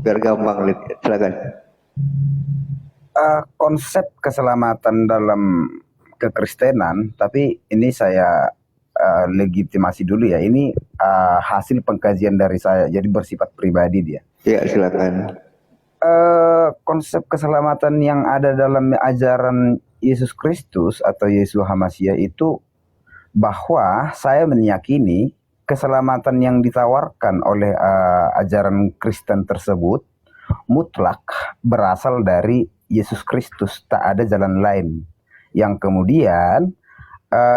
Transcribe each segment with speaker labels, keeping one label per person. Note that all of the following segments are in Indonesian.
Speaker 1: biar gampang. Silakan.
Speaker 2: Konsep keselamatan dalam kekristenan, tapi ini saya legitimasi dulu ya. Ini hasil pengkajian dari saya, jadi bersifat pribadi dia.
Speaker 1: Ya, silakan.
Speaker 2: Konsep keselamatan yang ada dalam ajaran Yesus Kristus atau Yeshua HaMasyiah itu, bahwa saya meyakini keselamatan yang ditawarkan oleh ajaran Kristen tersebut mutlak berasal dari Yesus Kristus, tak ada jalan lain. Yang kemudian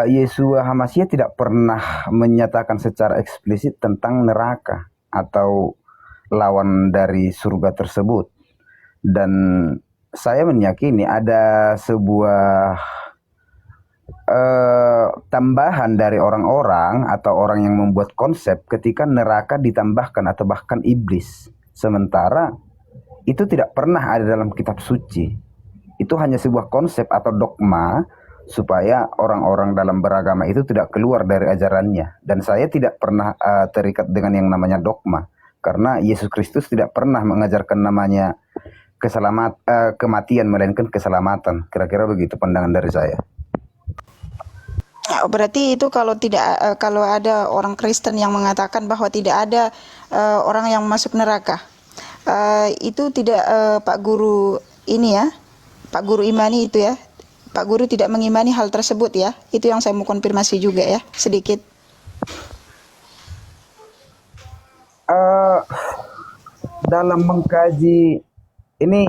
Speaker 2: Yeshua HaMasyiah tidak pernah menyatakan secara eksplisit tentang neraka atau lawan dari surga tersebut. Dan saya meyakini ada sebuah tambahan dari orang-orang atau orang yang membuat konsep ketika neraka ditambahkan atau bahkan iblis. Sementara itu tidak pernah ada dalam kitab suci. Itu hanya sebuah konsep atau dogma supaya orang-orang dalam beragama itu tidak keluar dari ajarannya. Dan saya tidak pernah terikat dengan yang namanya dogma, karena Yesus Kristus tidak pernah mengajarkan namanya kematian, melainkan keselamatan. Kira-kira begitu pandangan dari saya.
Speaker 3: Berarti itu kalau ada orang Kristen yang mengatakan bahwa tidak ada orang yang masuk neraka, itu tidak Pak Guru ini ya, Pak Guru imani itu ya, Pak Guru tidak mengimani hal tersebut ya. Itu yang saya mau konfirmasi juga ya, sedikit.
Speaker 2: Dalam mengkaji ini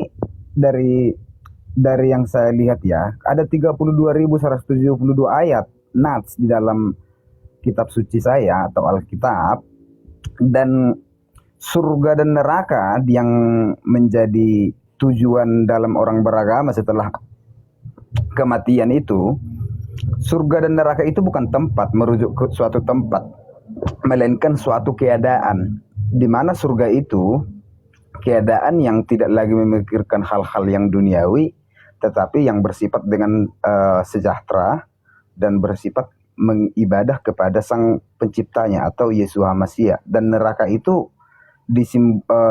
Speaker 2: dari yang saya lihat ya, ada 32.172 ayat nats di dalam kitab suci saya atau Alkitab, dan surga dan neraka yang menjadi tujuan dalam orang beragama setelah kematian itu, surga dan neraka itu bukan tempat, merujuk ke suatu tempat, melainkan suatu keadaan, di mana surga itu keadaan yang tidak lagi memikirkan hal-hal yang duniawi, tetapi yang bersifat dengan sejahtera dan bersifat mengibadah kepada sang penciptanya atau Yeshua HaMasyiah. Dan neraka itu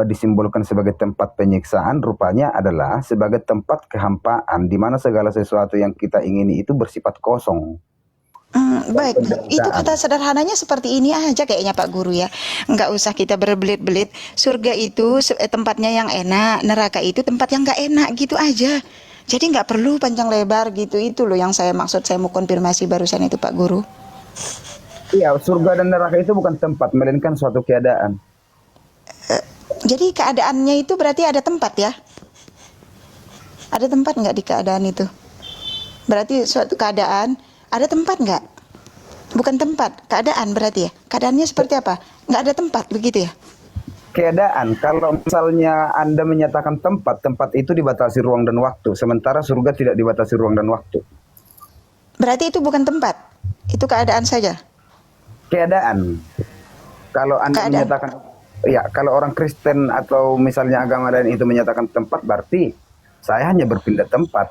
Speaker 2: disimbolkan sebagai tempat penyiksaan, rupanya adalah sebagai tempat kehampaan, di mana segala sesuatu yang kita ingini itu bersifat kosong.
Speaker 3: Baik, itu kata sederhananya seperti ini aja kayaknya Pak Guru ya. Nggak usah kita berbelit-belit. Surga itu tempatnya yang enak, neraka itu tempat yang nggak enak, gitu aja. Jadi nggak perlu panjang lebar gitu. Itu loh yang saya maksud, saya mau konfirmasi barusan itu Pak Guru.
Speaker 2: Iya, surga dan neraka itu bukan tempat, melainkan suatu keadaan.
Speaker 3: Jadi keadaannya itu berarti ada tempat ya? Ada tempat nggak di keadaan itu? Berarti suatu keadaan ada tempat nggak? Bukan tempat, keadaan berarti ya? Keadaannya seperti apa? Nggak ada tempat begitu ya?
Speaker 2: Keadaan, kalau misalnya Anda menyatakan tempat itu dibatasi ruang dan waktu, sementara surga tidak dibatasi ruang dan waktu.
Speaker 3: Berarti itu bukan tempat, itu keadaan saja?
Speaker 2: Keadaan. Kalau Anda menyatakan, ya, kalau orang Kristen atau misalnya agama lain itu menyatakan tempat, berarti saya hanya berpindah tempat.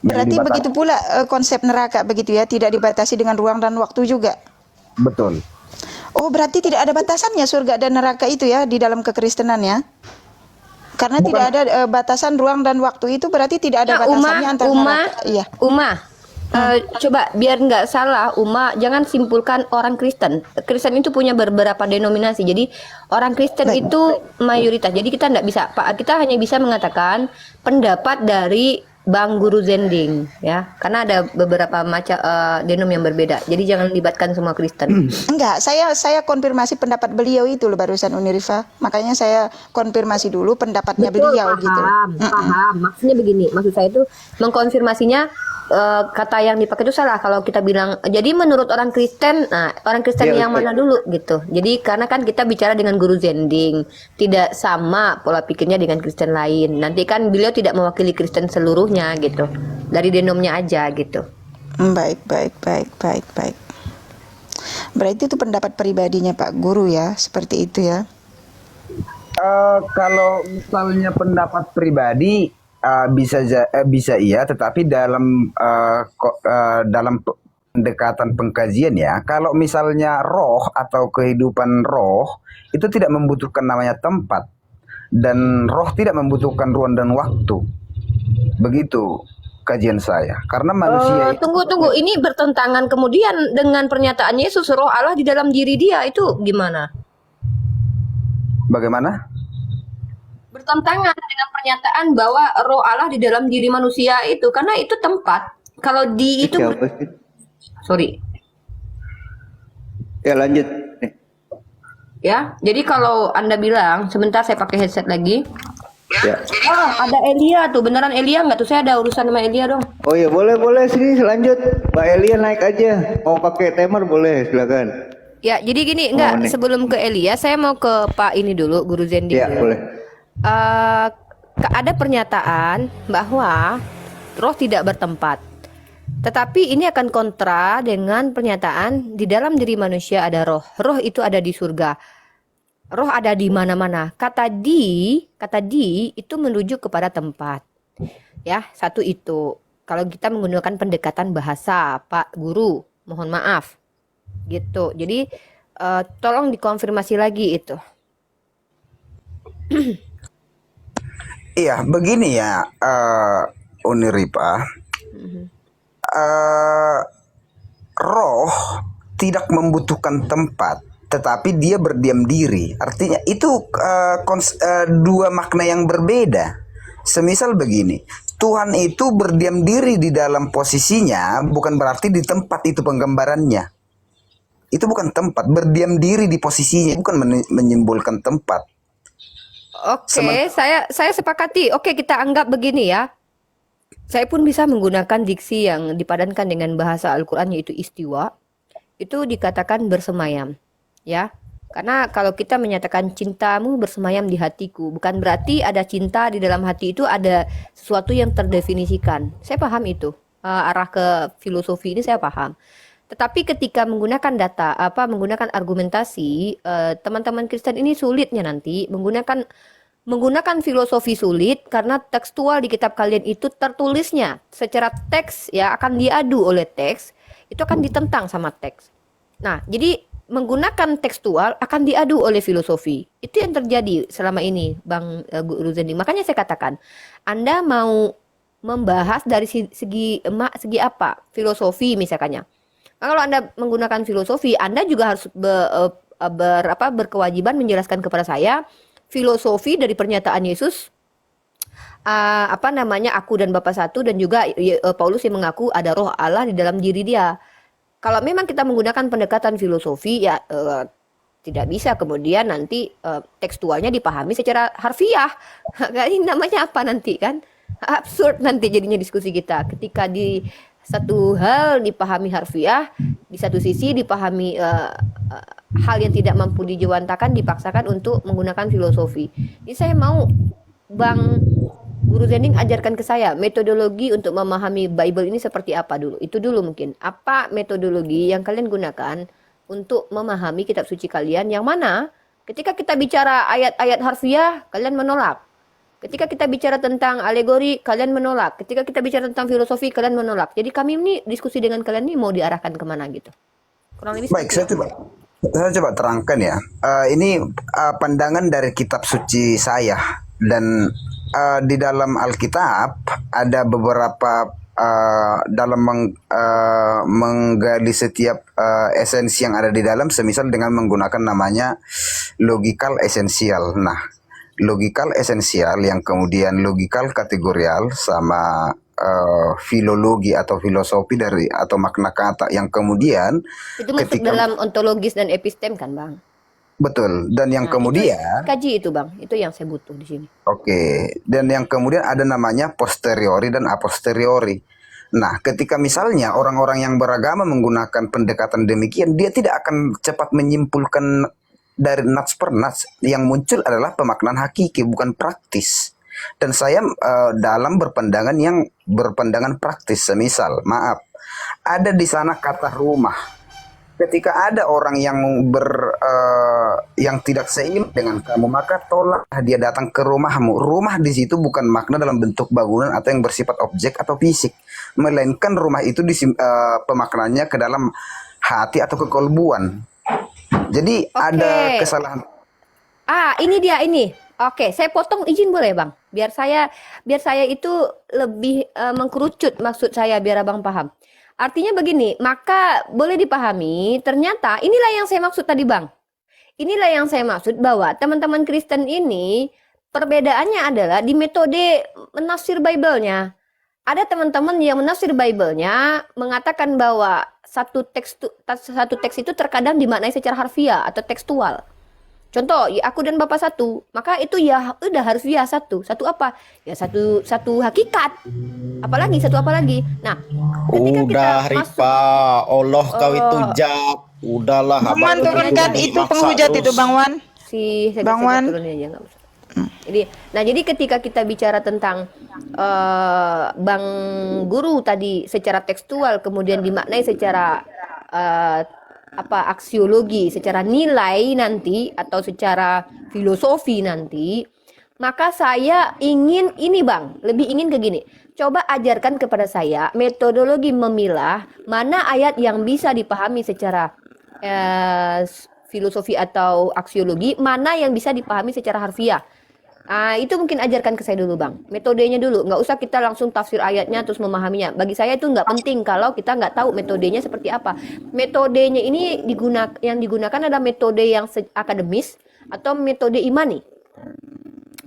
Speaker 3: Berarti begitu pula konsep neraka begitu ya, tidak dibatasi dengan ruang dan waktu juga?
Speaker 2: Betul.
Speaker 3: Oh, berarti tidak ada batasannya surga dan neraka itu ya di dalam kekristenan ya? Karena tidak ada batasan ruang dan waktu, itu berarti tidak ada batasannya antara neraka. Iya.
Speaker 4: Coba biar nggak salah, jangan simpulkan orang Kristen. Kristen itu punya beberapa denominasi. Jadi orang Kristen itu mayoritas. Jadi kita nggak bisa, kita hanya bisa mengatakan pendapat dari Bang Guru Zending ya, karena ada beberapa macam denom yang berbeda. Jadi jangan libatkan semua Kristen.
Speaker 3: Enggak, saya konfirmasi pendapat beliau itu loh barusan Unirifa. Makanya saya konfirmasi dulu pendapatnya beliau gitu.
Speaker 4: Paham. Maksudnya begini, maksud saya itu mengkonfirmasinya kata yang dipakai itu salah kalau kita bilang. Jadi menurut orang Kristen, orang Kristen yang mana dulu gitu. Jadi karena kan kita bicara dengan Guru Zending, tidak sama pola pikirnya dengan Kristen lain. Nanti kan beliau tidak mewakili Kristen seluruhnya gitu. Dari denomnya aja gitu.
Speaker 3: Baik. Berarti itu pendapat pribadinya Pak Guru ya, seperti itu ya.
Speaker 2: Kalau misalnya pendapat pribadi bisa iya, tetapi dalam pendekatan pengkajian ya, kalau misalnya roh atau kehidupan roh itu tidak membutuhkan namanya tempat. dan roh tidak membutuhkan ruang dan waktu. Begitu kajian saya. Karena manusia
Speaker 4: Tunggu, ini bertentangan kemudian dengan pernyataan Yesus, roh Allah di dalam diri dia, itu gimana?
Speaker 2: bagaimana?
Speaker 4: Bertentangan dengan pernyataan bahwa roh Allah di dalam diri manusia itu, karena itu tempat. Kalau di itu,
Speaker 1: Siapa sih?
Speaker 4: sorry,
Speaker 1: Ya lanjut. Nih.
Speaker 4: ya. Jadi kalau Anda bilang, sebentar saya pakai headset lagi.
Speaker 1: Ya.
Speaker 4: Ada Elia tuh, beneran Elia nggak tuh? Saya ada urusan sama Elia dong.
Speaker 1: Oh ya boleh sini lanjut. Mbak Elia naik aja. Mau pakai timer boleh silakan.
Speaker 4: Ya, jadi gini, enggak,
Speaker 1: nih.
Speaker 4: sebelum ke Elia, saya mau ke Pak ini dulu, Guru Zendi
Speaker 1: Ya
Speaker 4: dulu.
Speaker 1: boleh.
Speaker 4: Ada pernyataan bahwa roh tidak bertempat. Tetapi ini akan kontra dengan pernyataan di dalam diri manusia ada roh. Roh itu ada di surga. Roh ada di mana-mana. Kata di itu merujuk kepada tempat. Ya, satu itu. Kalau kita menggunakan pendekatan bahasa, Pak Guru, mohon maaf. Gitu. Jadi tolong dikonfirmasi lagi itu.
Speaker 2: Iya, begini ya, Uniripa. Roh tidak membutuhkan tempat, tetapi dia berdiam diri. Artinya itu dua makna yang berbeda. Semisal begini, Tuhan itu berdiam diri di dalam posisinya, bukan berarti di tempat itu penggambarannya. Itu bukan tempat, berdiam diri di posisinya, bukan menyimpulkan tempat.
Speaker 4: Oke, saya sepakati. Oke, kita anggap begini ya. Saya pun bisa menggunakan diksi yang dipadankan dengan bahasa Al-Qur'an, yaitu istiwa. Itu dikatakan bersemayam, ya. Karena kalau kita menyatakan cintamu bersemayam di hatiku, bukan berarti ada cinta di dalam hati itu ada sesuatu yang terdefinisikan. Saya paham itu. Arah ke filosofi ini saya paham. Tetapi ketika menggunakan menggunakan argumentasi, teman-teman Kristen ini sulitnya nanti menggunakan filosofi sulit karena tekstual di kitab kalian itu tertulisnya secara teks ya akan diadu oleh teks, itu akan ditentang sama teks. Nah, jadi menggunakan tekstual akan diadu oleh filosofi. Itu yang terjadi selama ini, Bang Guru Zendi. Makanya saya katakan, Anda mau membahas dari segi apa? Filosofi misalkannya. Kalau Anda menggunakan filosofi, Anda juga harus berkewajiban menjelaskan kepada saya filosofi dari pernyataan Yesus, aku dan Bapa satu, dan juga Paulus yang mengaku ada roh Allah di dalam diri dia. Kalau memang kita menggunakan pendekatan filosofi, ya tidak bisa kemudian nanti tekstualnya dipahami secara harfiah. Ini namanya apa nanti kan? Absurd nanti jadinya diskusi kita. Ketika di satu hal dipahami harfiah, di satu sisi dipahami hal yang tidak mampu dijewantakan dipaksakan untuk menggunakan filosofi. Jadi saya mau Bang Guru Zending ajarkan ke saya metodologi untuk memahami Bible ini seperti apa dulu. Itu dulu mungkin. Apa metodologi yang kalian gunakan untuk memahami kitab suci kalian, yang mana ketika kita bicara ayat-ayat harfiah kalian menolak. Ketika kita bicara tentang alegori, kalian menolak. Ketika kita bicara tentang filosofi, kalian menolak. Jadi kami ini diskusi dengan kalian ini mau diarahkan kemana gitu. Kurang lebih.
Speaker 2: Baik, saya coba terangkan ya. Ini pandangan dari kitab suci saya. Dan di dalam Alkitab ada beberapa dalam menggali setiap esensi yang ada di dalam, semisal dengan menggunakan namanya logikal esensial. Nah, logikal esensial yang kemudian logikal kategorial sama filologi atau filosofi dari atau makna kata yang kemudian
Speaker 4: itu masuk dalam ontologis dan epistem kan, Bang?
Speaker 2: Betul. Dan yang kemudian
Speaker 4: kaji itu, Bang. Itu yang saya butuh di sini.
Speaker 2: Oke. Dan yang kemudian ada namanya posteriori dan a posteriori. Nah, ketika misalnya orang-orang yang beragama menggunakan pendekatan demikian, dia tidak akan cepat menyimpulkan dari nats per nats. Yang muncul adalah pemaknaan hakiki, bukan praktis. Dan saya dalam berpandangan praktis. Semisal, maaf, ada di sana kata rumah. Ketika ada orang yang yang tidak seiman dengan kamu, maka tolak dia datang ke rumahmu. Rumah di situ bukan makna dalam bentuk bangunan atau yang bersifat objek atau fisik, melainkan rumah itu pemaknanya ke dalam hati atau kekolbuan. Jadi ada kesalahan.
Speaker 4: Ini dia ini. Oke, saya potong izin boleh Bang? Biar saya itu lebih mengkerucut maksud saya biar Abang paham. Artinya begini, maka boleh dipahami ternyata inilah yang saya maksud tadi Bang. Inilah yang saya maksud bahwa teman-teman Kristen ini perbedaannya adalah di metode menafsir Bible-nya. Ada teman-teman yang menafsir Bible-nya mengatakan bahwa satu teks itu terkadang dimaknai secara harfiah atau tekstual. Contoh, ya aku dan Bapak satu, maka itu ya udah harus ya satu. Satu apa? Ya satu hakikat. Apalagi satu apa lagi? Nah, ketika kita
Speaker 5: Udah
Speaker 4: masuk
Speaker 5: Rifa, Allah kau itu Jak. Udahlah,
Speaker 3: Bang Wan
Speaker 5: abang
Speaker 3: turunkan itu
Speaker 5: dimaksa
Speaker 3: penghujat itu
Speaker 5: terus.
Speaker 3: Bang Wan.
Speaker 4: saya
Speaker 3: Bang
Speaker 4: bisa
Speaker 3: Wan.
Speaker 4: turunin aja nggak usah. Jadi ketika kita bicara tentang Bang Guru tadi secara tekstual kemudian dimaknai secara eh, aksiologi, secara nilai nanti atau secara filosofi nanti, maka saya ingin ini Bang, lebih ingin ke gini. Coba ajarkan kepada saya metodologi memilah mana ayat yang bisa dipahami secara filosofi atau aksiologi, mana yang bisa dipahami secara harfiah. Itu mungkin ajarkan ke saya dulu Bang, metodenya dulu, nggak usah kita langsung tafsir ayatnya terus memahaminya. Bagi saya itu nggak penting kalau kita nggak tahu metodenya seperti apa. Metodenya ini yang digunakan adalah metode yang akademis atau metode imani.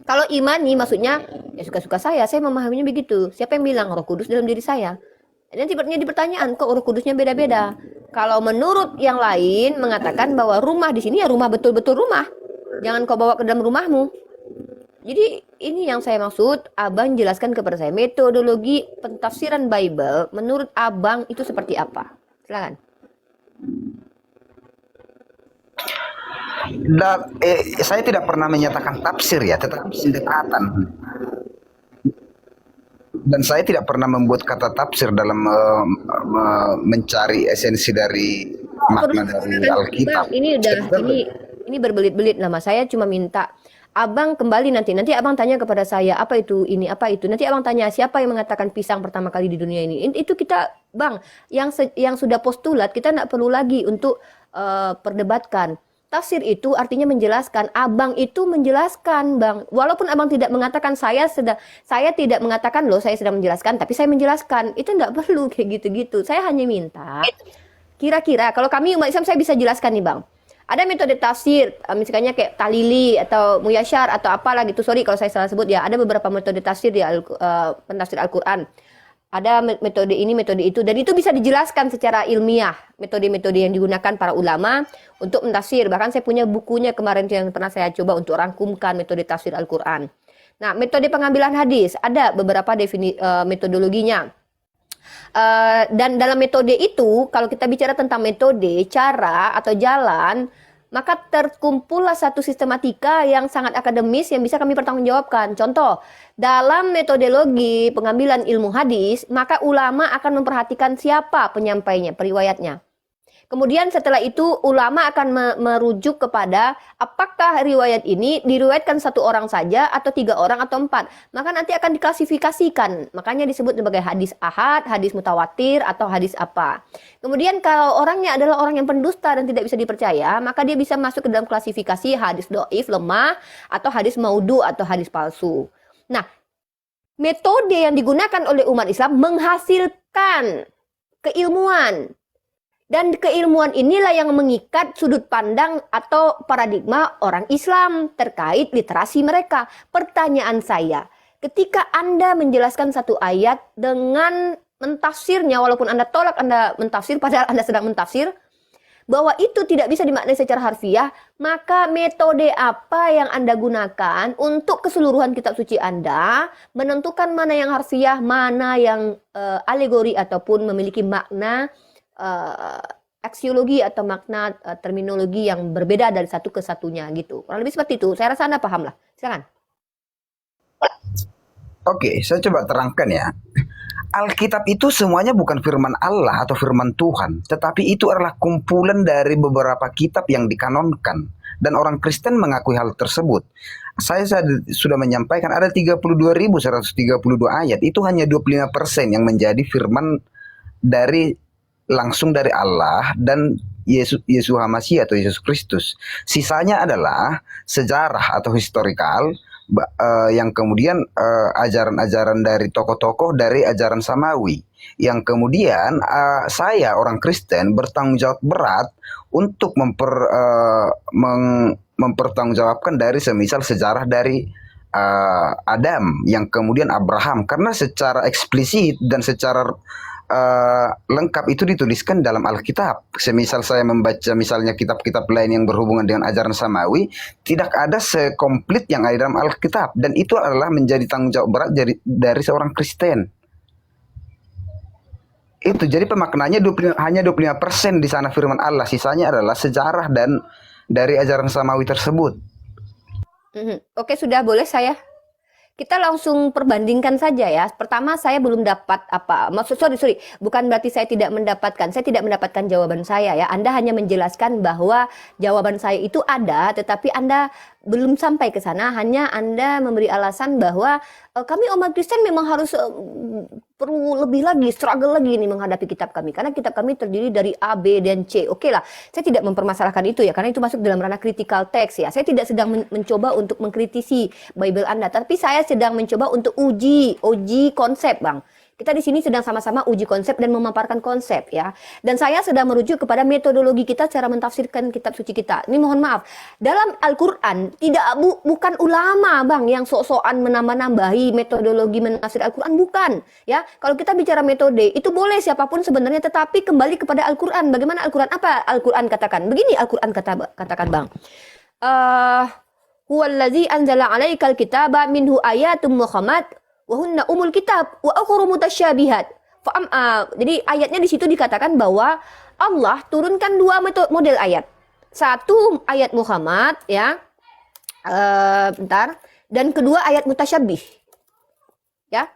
Speaker 4: Kalau imani maksudnya ya suka-suka saya memahaminya begitu. Siapa yang bilang Roh Kudus dalam diri saya? Nanti di pertanyaan kok Roh Kudusnya beda-beda. Kalau menurut yang lain mengatakan bahwa rumah di sini ya rumah betul-betul rumah. Jangan kau bawa ke dalam rumahmu. Jadi ini yang saya maksud, Abang jelaskan kepada saya metodologi pentafsiran Bible menurut Abang itu seperti apa? Silakan.
Speaker 2: Saya tidak pernah menyatakan tafsir ya, tetapi pendekatan. Dan saya tidak pernah membuat kata tafsir dalam mencari esensi dari makna dari Alkitab.
Speaker 4: Bang, ini berbelit-belit nama. Saya cuma minta Abang kembali nanti Abang tanya kepada saya apa itu ini apa itu. Nanti Abang tanya siapa yang mengatakan pisang pertama kali di dunia ini. Itu kita Bang yang sudah postulat kita tidak perlu lagi untuk perdebatkan. Tafsir itu artinya menjelaskan. Abang itu menjelaskan Bang. Walaupun Abang tidak mengatakan saya tidak mengatakan loh saya sedang menjelaskan, tapi saya menjelaskan. Itu tidak perlu kayak gitu-gitu. Saya hanya minta kira-kira kalau kami umat Islam saya bisa jelaskan nih Bang. Ada metode tafsir, misalnya kayak Talili atau Muyasyar atau apalah gitu. Sorry kalau saya salah sebut ya. Ada beberapa metode tafsir di pentafsir Al-Quran. Ada metode ini, metode itu. Dan itu bisa dijelaskan secara ilmiah. Metode-metode yang digunakan para ulama untuk mentafsir. Bahkan saya punya bukunya kemarin yang pernah saya coba untuk rangkumkan metode tafsir Al-Quran. Nah, metode pengambilan hadis. Ada beberapa metodologinya. Dan dalam metode itu, kalau kita bicara tentang metode, cara atau jalan, maka terkumpullah satu sistematika yang sangat akademis yang bisa kami pertanggungjawabkan. Contoh, dalam metodologi pengambilan ilmu hadis, maka ulama akan memperhatikan siapa penyampainya, periwayatnya. Kemudian setelah itu ulama akan merujuk kepada apakah riwayat ini diriwayatkan satu orang saja atau 3 orang atau 4. Maka nanti akan diklasifikasikan. Makanya disebut sebagai hadis ahad, hadis mutawatir atau hadis apa. Kemudian kalau orangnya adalah orang yang pendusta dan tidak bisa dipercaya, maka dia bisa masuk ke dalam klasifikasi hadis doif, lemah, atau hadis maudu atau hadis palsu. Nah, metode yang digunakan oleh umat Islam menghasilkan keilmuan. Dan keilmuan inilah yang mengikat sudut pandang atau paradigma orang Islam terkait literasi mereka. Pertanyaan saya, ketika Anda menjelaskan satu ayat dengan mentafsirnya, walaupun Anda tolak Anda mentafsir, padahal Anda sedang mentafsir, bahwa itu tidak bisa dimaknai secara harfiah, maka metode apa yang Anda gunakan untuk keseluruhan kitab suci Anda menentukan mana yang harfiah, mana yang alegori ataupun memiliki makna aksiologi atau makna terminologi yang berbeda dari satu ke satunya gitu. Kurang lebih seperti itu. Saya rasa Anda paham lah. Silakan.
Speaker 2: Oke, saya coba terangkan ya. Alkitab itu semuanya bukan firman Allah atau firman Tuhan, tetapi itu adalah kumpulan dari beberapa kitab yang dikanonkan. Dan orang Kristen mengakui hal tersebut. Saya sudah menyampaikan ada 32.132 ayat. Itu hanya 25% yang menjadi firman langsung dari Allah dan Yeshua HaMasyiah atau Yesus Kristus. Sisanya adalah sejarah atau historikal yang kemudian ajaran-ajaran dari tokoh-tokoh dari ajaran Samawi, yang kemudian saya orang Kristen bertanggung jawab berat untuk mempertanggungjawabkan dari semisal sejarah dari Adam yang kemudian Abraham, karena secara eksplisit dan secara lengkap itu dituliskan dalam Alkitab. Semisal saya membaca misalnya kitab-kitab lain yang berhubungan dengan ajaran Samawi, tidak ada sekomplit yang ada dalam Alkitab, dan itu adalah menjadi tanggung jawab berat dari seorang Kristen. Itu jadi pemaknaannya hanya 25% di sana firman Allah, sisanya adalah sejarah dan dari ajaran Samawi tersebut.
Speaker 4: Oke, sudah boleh kita langsung perbandingkan saja ya. Pertama, saya belum dapat apa. Sorry. Bukan berarti saya tidak mendapatkan. Saya tidak mendapatkan jawaban saya ya. Anda hanya menjelaskan bahwa jawaban saya itu ada, tetapi Anda belum sampai ke sana. Hanya Anda memberi alasan bahwa kami umat Kristen memang harus perlu lebih lagi, struggle lagi nih menghadapi kitab kami. Karena kitab kami terdiri dari A, B, dan C. Oke lah, saya tidak mempermasalahkan itu ya. Karena itu masuk dalam ranah critical text ya. Saya tidak sedang mencoba untuk mengkritisi Bible Anda. Tapi saya sedang mencoba untuk uji konsep, Bang. Kita di sini sedang sama-sama uji konsep dan memaparkan konsep ya. Dan saya sedang merujuk kepada metodologi kita cara mentafsirkan kitab suci kita. Ini mohon maaf, dalam Al-Qur'an bukan ulama, Bang, yang sok-sokan menambah-nambahi metodologi menafsir Al-Qur'an, bukan ya. Kalau kita bicara metode itu boleh siapapun sebenarnya, tetapi kembali kepada Al-Qur'an. Bagaimana Al-Qur'an? Apa Al-Qur'an katakan? Begini Al-Qur'an katakan, Bang. Huwallazi anzala 'alaikal kitaba minhu ayatum muhkamat wa hunna umul kitab wa ukhra mutasyabihat. Jadi ayatnya di situ dikatakan bahwa Allah turunkan dua model ayat. Satu ayat Muhammad ya. Dan kedua ayat mutasyabih. Ya.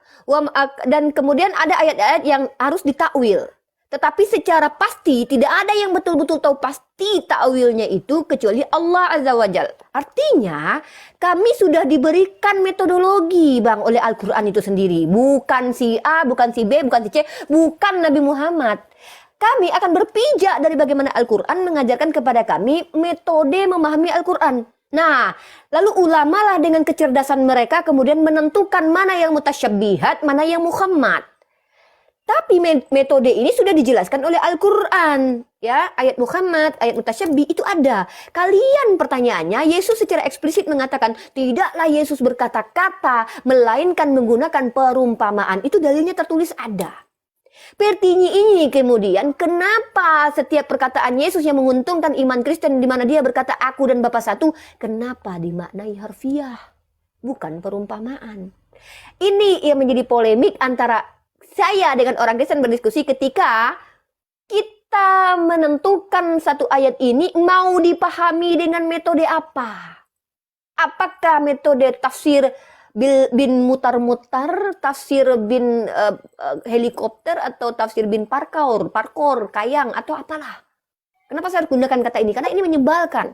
Speaker 4: Dan kemudian ada ayat-ayat yang harus ditakwil. Tetapi secara pasti tidak ada yang betul-betul tahu pasti takwilnya itu kecuali Allah Azza wa Jal. Artinya kami sudah diberikan metodologi, Bang, oleh Al-Quran itu sendiri. Bukan si A, bukan si B, bukan si C, bukan Nabi Muhammad. Kami akan berpijak dari bagaimana Al-Quran mengajarkan kepada kami metode memahami Al-Quran. Nah, lalu ulama lah dengan kecerdasan mereka kemudian menentukan mana yang mutasyabihat, mana yang muhammad. Tapi metode ini sudah dijelaskan oleh Al-Quran. Ya, ayat Muhammad, ayat mutasyabih itu ada. Kalian pertanyaannya, Yesus secara eksplisit mengatakan, tidaklah Yesus berkata-kata, melainkan menggunakan perumpamaan. Itu dalilnya tertulis ada. Artinya ini kemudian, kenapa setiap perkataan Yesus yang menguntungkan iman Kristen, di mana dia berkata, aku dan Bapa satu, kenapa dimaknai harfiah, bukan perumpamaan? Ini yang menjadi polemik antara saya dengan orang Kristen berdiskusi ketika kita menentukan satu ayat ini mau dipahami dengan metode apa. Apakah metode tafsir bin mutar-mutar, tafsir bin helikopter, atau tafsir bin parkour, kayang, atau apalah. Kenapa saya harus gunakan kata ini? Karena ini menyebalkan.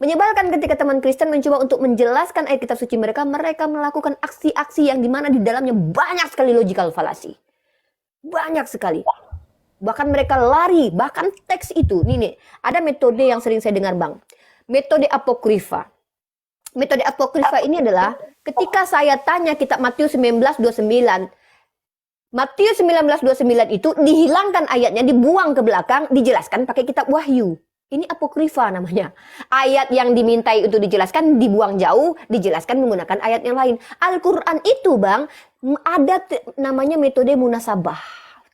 Speaker 4: Menyebalkan ketika teman Kristen mencoba untuk menjelaskan ayat kitab suci mereka melakukan aksi-aksi yang dimana di dalamnya banyak sekali logical fallacy. Banyak sekali. Bahkan mereka lari, bahkan teks itu. Nih, ada metode yang sering saya dengar, Bang. Metode apokrifa. Metode apokrifa ini adalah ketika saya tanya kitab Matius 19:29. Matius 19:29 itu dihilangkan ayatnya, dibuang ke belakang, dijelaskan pakai kitab Wahyu. Ini apokrifa namanya. Ayat yang dimintai untuk dijelaskan dibuang jauh, dijelaskan menggunakan ayat yang lain. Al-Quran itu, Bang, ada namanya metode munasabah.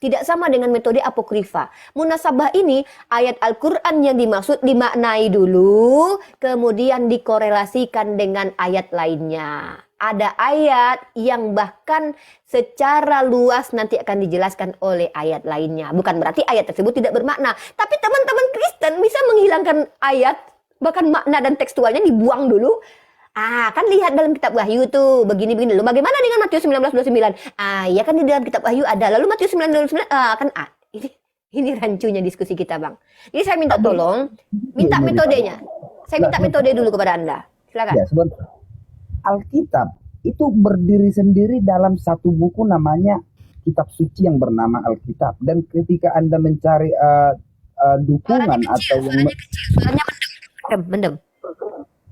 Speaker 4: Tidak sama dengan metode apokrifa. Munasabah ini ayat Al-Quran yang dimaksud dimaknai dulu, kemudian dikorelasikan dengan ayat lainnya. Ada ayat yang bahkan secara luas nanti akan dijelaskan oleh ayat lainnya. Bukan berarti ayat tersebut tidak bermakna. Tapi teman-teman Kristen bisa menghilangkan ayat, bahkan makna dan tekstualnya dibuang dulu. Kan lihat dalam kitab Wahyu tuh, begini-begini. Lalu bagaimana dengan Matius 19:29? Ya kan di dalam kitab Wahyu ada. Lalu Matius 19:29, kan Ini rancunya diskusi kita, Bang. Jadi saya minta tolong, minta metodenya. Saya minta metode dulu kepada Anda. Silakan.
Speaker 2: Ya, sebentar. Alkitab itu berdiri sendiri dalam satu buku namanya kitab suci yang bernama Alkitab. Dan ketika Anda mencari dukungan atau yang
Speaker 4: Suaranya mendem, mendem.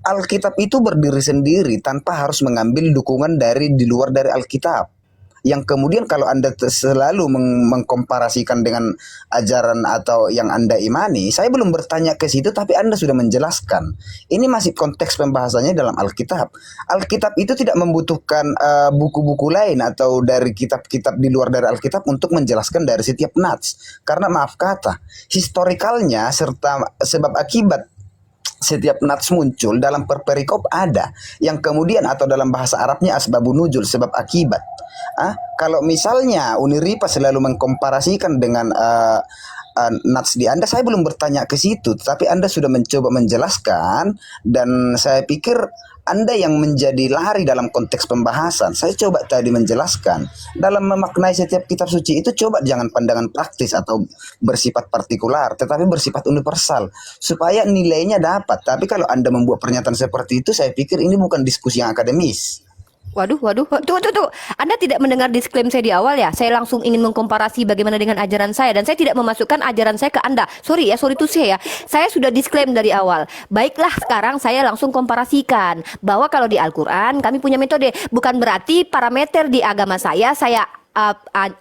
Speaker 2: Alkitab itu berdiri sendiri tanpa harus mengambil dukungan dari di luar dari Alkitab. Yang kemudian kalau Anda selalu mengkomparasikan dengan ajaran atau yang Anda imani, saya belum bertanya ke situ tapi Anda sudah menjelaskan. Ini masih konteks pembahasannya dalam Alkitab. Alkitab itu tidak membutuhkan buku-buku lain atau dari kitab-kitab di luar dari Alkitab untuk menjelaskan dari setiap nats. Karena maaf kata, historikalnya serta sebab akibat setiap nats muncul dalam perikop ada yang kemudian atau dalam bahasa Arabnya asbabun nuzul, sebab akibat. Kalau misalnya Uniripa selalu mengkomparasikan dengan nats di Anda, saya belum bertanya ke situ, tapi Anda sudah mencoba menjelaskan dan saya pikir Anda yang menjadi lari dalam konteks pembahasan. Saya coba tadi menjelaskan dalam memaknai setiap kitab suci itu coba jangan pandangan praktis atau bersifat partikular, tetapi bersifat universal supaya nilainya dapat. Tapi kalau Anda membuat pernyataan seperti itu, saya pikir ini bukan diskusi yang akademis.
Speaker 4: Waduh, tuh. Anda tidak mendengar disclaimer saya di awal ya? Saya langsung ingin mengkomparasi bagaimana dengan ajaran saya dan saya tidak memasukkan ajaran saya ke Anda. Sorry to say ya. Saya sudah disclaim dari awal. Baiklah, sekarang saya langsung komparasikan bahwa kalau di Al-Qur'an kami punya metode. Bukan berarti parameter di agama saya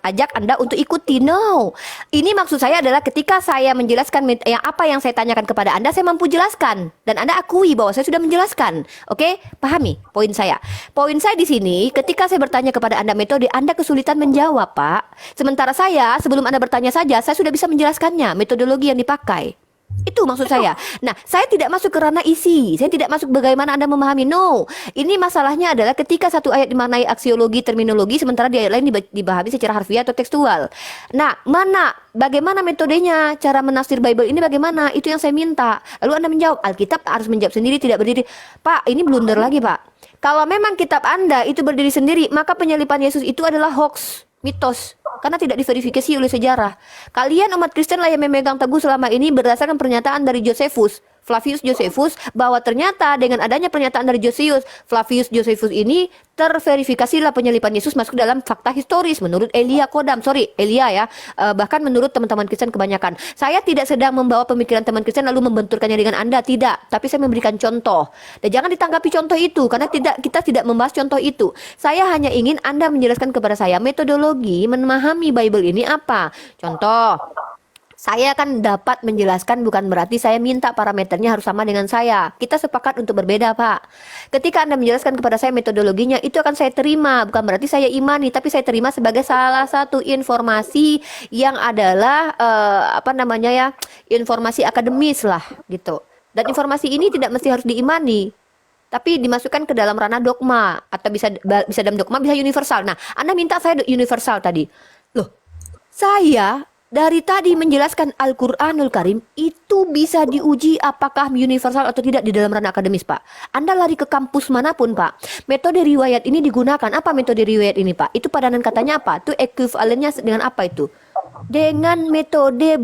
Speaker 4: ajak Anda untuk ikuti. No. Ini maksud saya adalah ketika saya menjelaskan apa yang saya tanyakan kepada Anda, saya mampu jelaskan dan Anda akui bahwa saya sudah menjelaskan. Oke? Pahami poin saya. Poin saya di sini ketika saya bertanya kepada Anda metode, Anda kesulitan menjawab, Pak. Sementara saya sebelum Anda bertanya saja, saya sudah bisa menjelaskannya, metodologi yang dipakai. Itu maksud saya. Nah, saya tidak masuk ke ranah isi. Saya tidak masuk bagaimana Anda memahami. No. Ini masalahnya adalah ketika satu ayat dimaknai aksiologi, terminologi, sementara di ayat lain dibahami secara harfiah atau tekstual. Nah, bagaimana metodenya, cara menafsir Bible ini bagaimana? Itu yang saya minta. Lalu Anda menjawab, Alkitab harus menjawab sendiri, tidak berdiri. Pak, ini blunder lagi, Pak. Kalau memang kitab Anda itu berdiri sendiri, maka penyalipan Yesus itu adalah hoax, mitos. Karena tidak diverifikasi oleh sejarah. Kalian umat Kristen lah yang memegang teguh selama ini berdasarkan pernyataan dari Flavius Josephus, bahwa ternyata dengan adanya pernyataan dari Flavius Josephus ini terverifikasilah penyalipan Yesus masuk dalam fakta historis menurut Elia ya, bahkan menurut teman-teman Kristen kebanyakan. Saya tidak sedang membawa pemikiran teman Kristen lalu membenturkannya dengan Anda, tidak, tapi saya memberikan contoh. Dan jangan ditanggapi contoh itu karena kita tidak membahas contoh itu. Saya hanya ingin Anda menjelaskan kepada saya metodologi memahami Bible ini apa. Contoh, saya akan dapat menjelaskan bukan berarti saya minta parameternya harus sama dengan saya. Kita sepakat untuk berbeda, Pak. Ketika Anda menjelaskan kepada saya metodologinya, itu akan saya terima. Bukan berarti saya imani, tapi saya terima sebagai salah satu informasi yang adalah informasi akademis lah gitu. Dan informasi ini tidak mesti harus diimani, tapi dimasukkan ke dalam ranah dogma atau bisa dalam dogma, bisa universal. Nah, Anda minta saya universal tadi. Loh, saya dari tadi menjelaskan Al-Quranul Karim itu bisa diuji apakah universal atau tidak di dalam ranah akademis, Pak. Anda lari ke kampus manapun, Pak. Metode riwayat ini digunakan. Apa metode riwayat ini, Pak? Itu padanan katanya apa? Itu ekuivalennya dengan apa itu? Dengan metode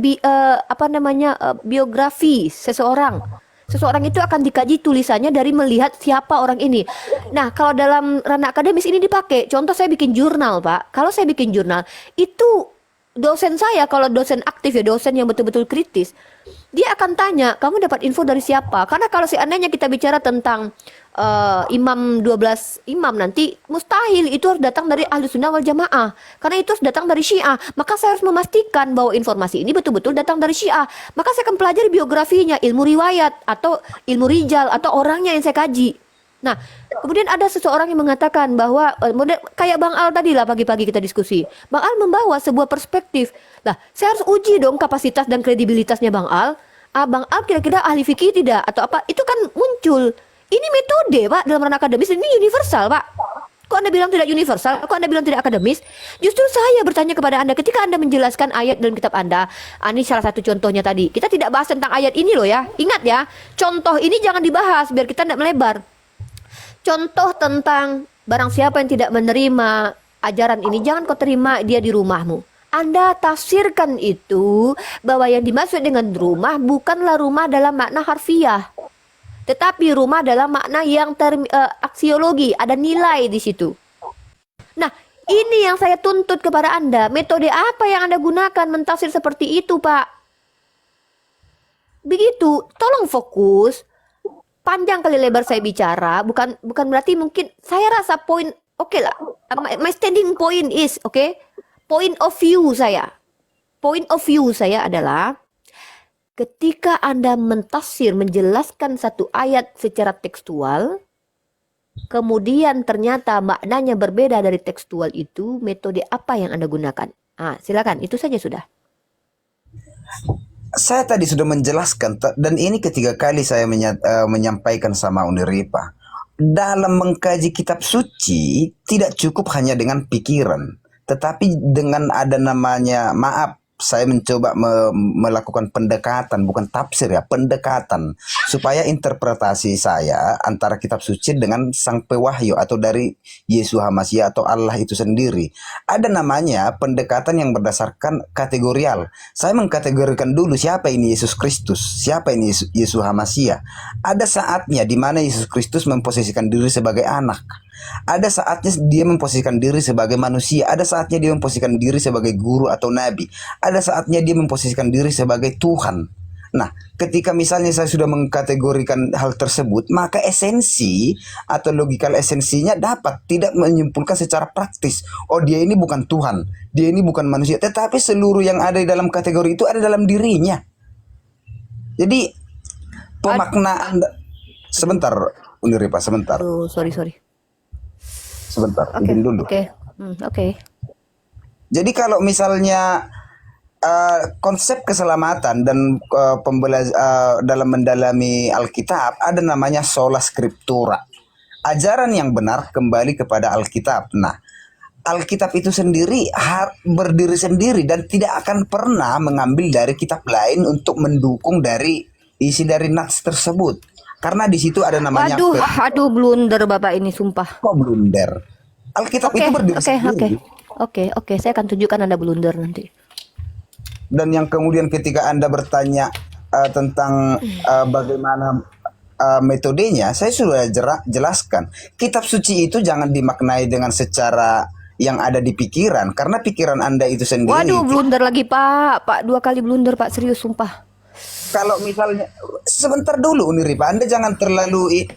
Speaker 4: biografi seseorang. Seseorang itu akan dikaji tulisannya dari melihat siapa orang ini. Nah, kalau dalam ranah akademis ini dipakai. Contoh saya bikin jurnal, Pak. Kalau saya bikin jurnal, itu dosen saya, kalau dosen aktif ya, dosen yang betul-betul kritis, dia akan tanya, kamu dapat info dari siapa? Karena kalau seandainya kita bicara tentang imam 12 imam nanti, mustahil itu harus datang dari Ahlu Sunnah wal Jamaah. Karena itu harus datang dari Syiah. Maka saya harus memastikan bahwa informasi ini betul-betul datang dari Syiah. Maka saya akan pelajari biografinya, ilmu riwayat, atau ilmu rijal, atau orangnya yang saya kaji. Nah, kemudian ada seseorang yang mengatakan bahwa kayak Bang Al tadi lah pagi-pagi kita diskusi. Bang Al membawa sebuah perspektif. Lah, saya harus uji dong kapasitas dan kredibilitasnya Bang Al. Bang Al kira-kira ahli fikih tidak atau apa? Itu kan muncul. Ini metode, Pak, dalam ranah akademis. Ini universal, Pak. Kok Anda bilang tidak universal? Kok Anda bilang tidak akademis? Justru saya bertanya kepada Anda ketika Anda menjelaskan ayat dalam kitab Anda. Ini salah satu contohnya tadi. Kita tidak bahas tentang ayat ini loh ya. Ingat ya, contoh ini jangan dibahas biar kita tidak melebar. Contoh tentang barang siapa yang tidak menerima ajaran ini, jangan kau terima dia di rumahmu. Anda tafsirkan itu bahwa yang dimaksud dengan rumah bukanlah rumah dalam makna harfiah, tetapi rumah dalam makna yang aksiologi, ada nilai di situ. Nah, ini yang saya tuntut kepada Anda. Metode apa yang Anda gunakan mentafsir seperti itu, Pak? Begitu, tolong fokus. Panjang kali lebar saya bicara, bukan berarti mungkin saya rasa poin oke lah. My standing point is point of view saya. Point of view saya adalah ketika Anda mentafsir menjelaskan satu ayat secara tekstual, kemudian ternyata maknanya berbeda dari tekstual itu, metode apa yang Anda gunakan? Silakan, itu saja sudah.
Speaker 2: Saya tadi sudah menjelaskan dan ini ketiga kali saya menyampaikan sama Uniripa. Dalam mengkaji kitab suci tidak cukup hanya dengan pikiran, tetapi dengan ada namanya, maaf, saya mencoba melakukan pendekatan, bukan tafsir ya, pendekatan supaya interpretasi saya antara kitab suci dengan sang pewahyu atau dari Yesus Hamasiah atau Allah itu sendiri. Ada namanya pendekatan yang berdasarkan kategorial. Saya mengkategorikan dulu siapa ini Yesus Kristus, siapa ini Yesus Hamasiah. Ada saatnya di mana Yesus Kristus memposisikan diri sebagai anak. Ada saatnya dia memposisikan diri sebagai manusia. Ada saatnya dia memposisikan diri sebagai guru atau nabi. Ada saatnya dia memposisikan diri sebagai Tuhan. Nah, ketika misalnya saya sudah mengkategorikan hal tersebut, maka esensi atau logikal esensinya dapat tidak menyimpulkan secara praktis. Oh, dia ini bukan Tuhan, dia ini bukan manusia. Tetapi seluruh yang ada di dalam kategori itu ada dalam dirinya. Jadi pemaknaan sebentar, Uniripa, sebentar.
Speaker 4: Oh, sorry.
Speaker 2: Sebentar, izin dulu.
Speaker 4: Oke.
Speaker 2: Jadi kalau misalnya konsep keselamatan dan dalam mendalami Alkitab ada namanya sola scriptura. Ajaran yang benar kembali kepada Alkitab. Nah, Alkitab itu sendiri berdiri sendiri dan tidak akan pernah mengambil dari kitab lain untuk mendukung dari isi dari nats tersebut. Karena di situ ada namanya
Speaker 4: Aduh, blunder Bapak ini sumpah.
Speaker 2: kok blunder. Alkitab itu berdiri sendiri.
Speaker 4: Oke, saya akan tunjukkan Anda blunder nanti.
Speaker 2: Dan yang kemudian ketika Anda bertanya tentang bagaimana metodenya, saya sudah jelaskan. Kitab suci itu jangan dimaknai dengan secara yang ada di pikiran, karena pikiran Anda itu sendiri.
Speaker 4: Waduh, blunder lagi Pak 2 kali blunder Pak, serius sumpah.
Speaker 2: Kalau misalnya sebentar dulu Uniripa, Anda jangan terlalu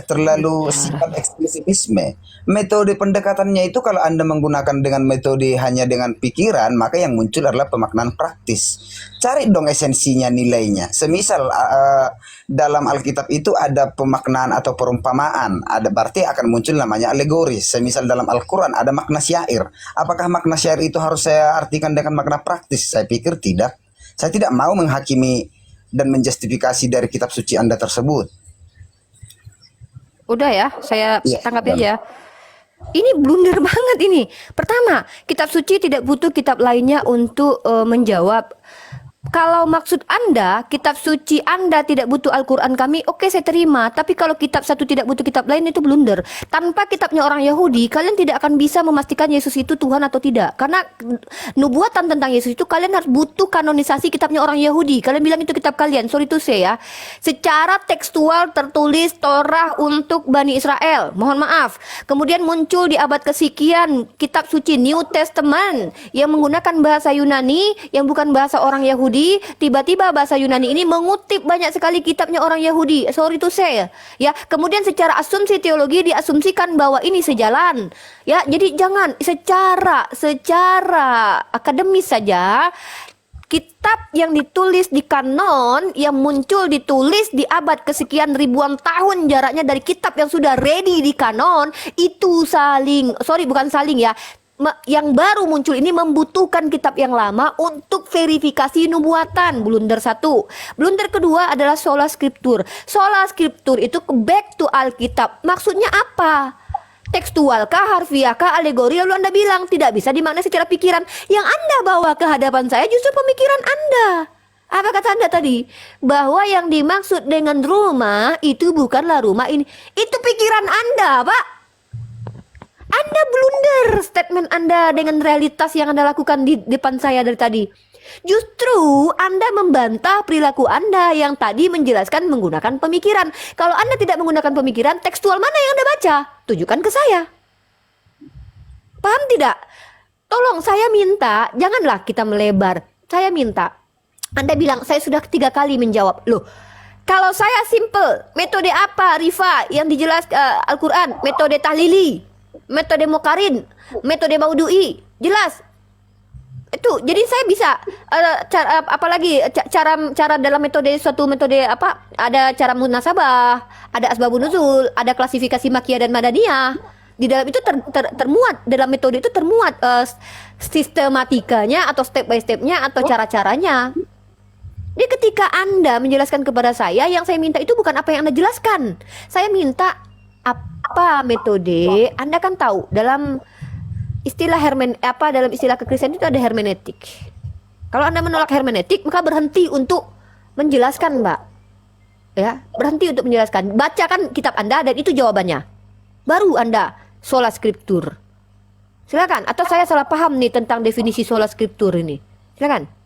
Speaker 2: terlalu sifat eksklusivisme. Metode pendekatannya itu kalau Anda menggunakan dengan metode hanya dengan pikiran, maka yang muncul adalah pemaknaan praktis. Cari dong esensinya, nilainya. Semisal dalam Alkitab itu ada pemaknaan atau perumpamaan, ada berarti akan muncul namanya alegoris. Semisal dalam Al-Qur'an ada makna syair. Apakah makna syair itu harus saya artikan dengan makna praktis? Saya pikir tidak. Saya tidak mau menghakimi dan menjustifikasi dari kitab suci Anda tersebut.
Speaker 4: Udah ya, saya
Speaker 2: Iya,
Speaker 4: tanggapi aja. Ini blunder banget ini. Pertama, kitab suci tidak butuh kitab lainnya untuk menjawab. Kalau maksud Anda, kitab suci Anda tidak butuh Al-Quran kami, oke saya terima. Tapi kalau kitab satu tidak butuh kitab lain, itu blunder. Tanpa kitabnya orang Yahudi, kalian tidak akan bisa memastikan Yesus itu Tuhan atau tidak. Karena nubuatan tentang Yesus itu kalian harus butuh kanonisasi kitabnya orang Yahudi. Kalian bilang itu kitab kalian, sorry to say ya. Secara tekstual tertulis Torah untuk Bani Israel, mohon maaf. Kemudian muncul di abad kesekian kitab suci New Testament yang menggunakan bahasa Yunani yang bukan bahasa orang Yahudi. Tiba-tiba bahasa Yunani ini mengutip banyak sekali kitabnya orang Yahudi. Sorry to say ya. Kemudian secara asumsi teologi diasumsikan bahwa ini sejalan. Ya, jadi jangan secara akademis saja. Kitab yang ditulis di kanon yang muncul ditulis di abad kesekian ribuan tahun jaraknya dari kitab yang sudah ready di kanon itu bukan saling ya. Yang baru muncul ini membutuhkan kitab yang lama untuk verifikasi nubuatan. Blunder satu. Blunder kedua adalah sola scriptur. Sola scriptur itu back to Alkitab. Maksudnya apa? Tekstual kah, harfiah kah, alegori? Lalu Anda bilang tidak bisa dimaknai secara pikiran. Yang Anda bawa ke hadapan saya justru pemikiran Anda. Apa kata Anda tadi? Bahwa yang dimaksud dengan rumah itu bukanlah rumah ini. Itu pikiran Anda, Pak. Anda blunder statement Anda dengan realitas yang Anda lakukan di depan saya dari tadi. Justru Anda membantah perilaku Anda yang tadi menjelaskan menggunakan pemikiran. Kalau Anda tidak menggunakan pemikiran, tekstual mana yang Anda baca? Tunjukkan ke saya. Paham tidak? Tolong saya minta, janganlah kita melebar. Saya minta Anda bilang saya sudah 3 kali menjawab. Loh, kalau saya simple, metode apa Rifa yang dijelaskan Al-Quran? Metode tahlili, metode mukarin, metode maudu'i, jelas. Itu jadi saya bisa apalagi cara dalam metode suatu metode apa, ada cara munasabah, ada asbabun nuzul, ada klasifikasi makiyah dan madaniyah. Di dalam itu termuat, dalam metode itu termuat sistematikanya atau step by stepnya atau cara-caranya. Jadi ketika Anda menjelaskan kepada saya, yang saya minta itu bukan apa yang Anda jelaskan. Saya minta apa metode. Anda kan tahu dalam istilah dalam istilah kekristenan itu ada hermeneutik. Kalau Anda menolak hermeneutik, maka berhenti untuk menjelaskan, Mbak. Ya, berhenti untuk menjelaskan. Bacakan kitab Anda dan itu jawabannya. Baru Anda sola scriptur. Silakan. Atau saya salah paham nih tentang definisi sola scriptur ini. Silakan.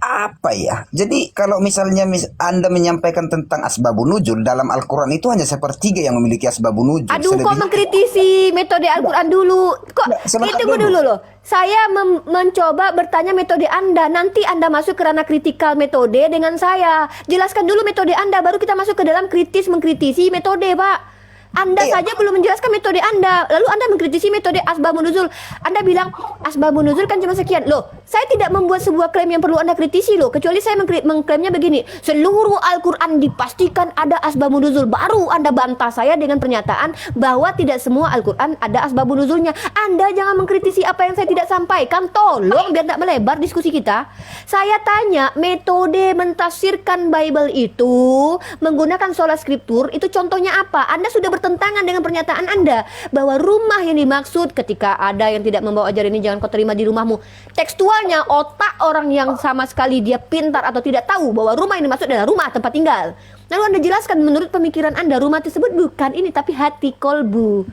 Speaker 2: Apa ya? Jadi kalau misalnya Anda menyampaikan tentang asbabun nuzul dalam Al-Quran itu hanya sepertiga yang memiliki asbabun nuzul.
Speaker 4: Aduh, kok mengkritisi metode Al-Quran dulu? Kok itu dulu loh. Saya mencoba bertanya metode Anda. Nanti Anda masuk ke ranah kritikal metode dengan saya. Jelaskan dulu metode Anda, baru kita masuk ke dalam mengkritisi metode, Pak. Anda saja belum menjelaskan metode Anda, lalu Anda mengkritisi metode asbabun nuzul. Anda bilang asbabun nuzul kan cuma sekian. Loh, saya tidak membuat sebuah klaim yang perlu Anda kritisi loh, kecuali saya mengklaimnya begini. Seluruh Al-Quran dipastikan ada asbabun nuzul. Baru Anda bantah saya dengan pernyataan bahwa tidak semua Al-Quran ada asbabun nuzulnya. Anda jangan mengkritisi apa yang saya tidak sampaikan. Tolong biar tidak melebar diskusi kita. Saya tanya, metode mentafsirkan Bible itu menggunakan sola scriptur itu contohnya apa? Anda sudah bertentangan dengan pernyataan Anda bahwa rumah yang dimaksud ketika ada yang tidak membawa ajaran ini jangan kau terima di rumahmu. Tekstualnya otak orang yang sama sekali dia pintar atau tidak tahu bahwa rumah yang dimaksud adalah rumah tempat tinggal. Lalu Anda jelaskan menurut pemikiran Anda rumah tersebut bukan ini tapi hati kolbu.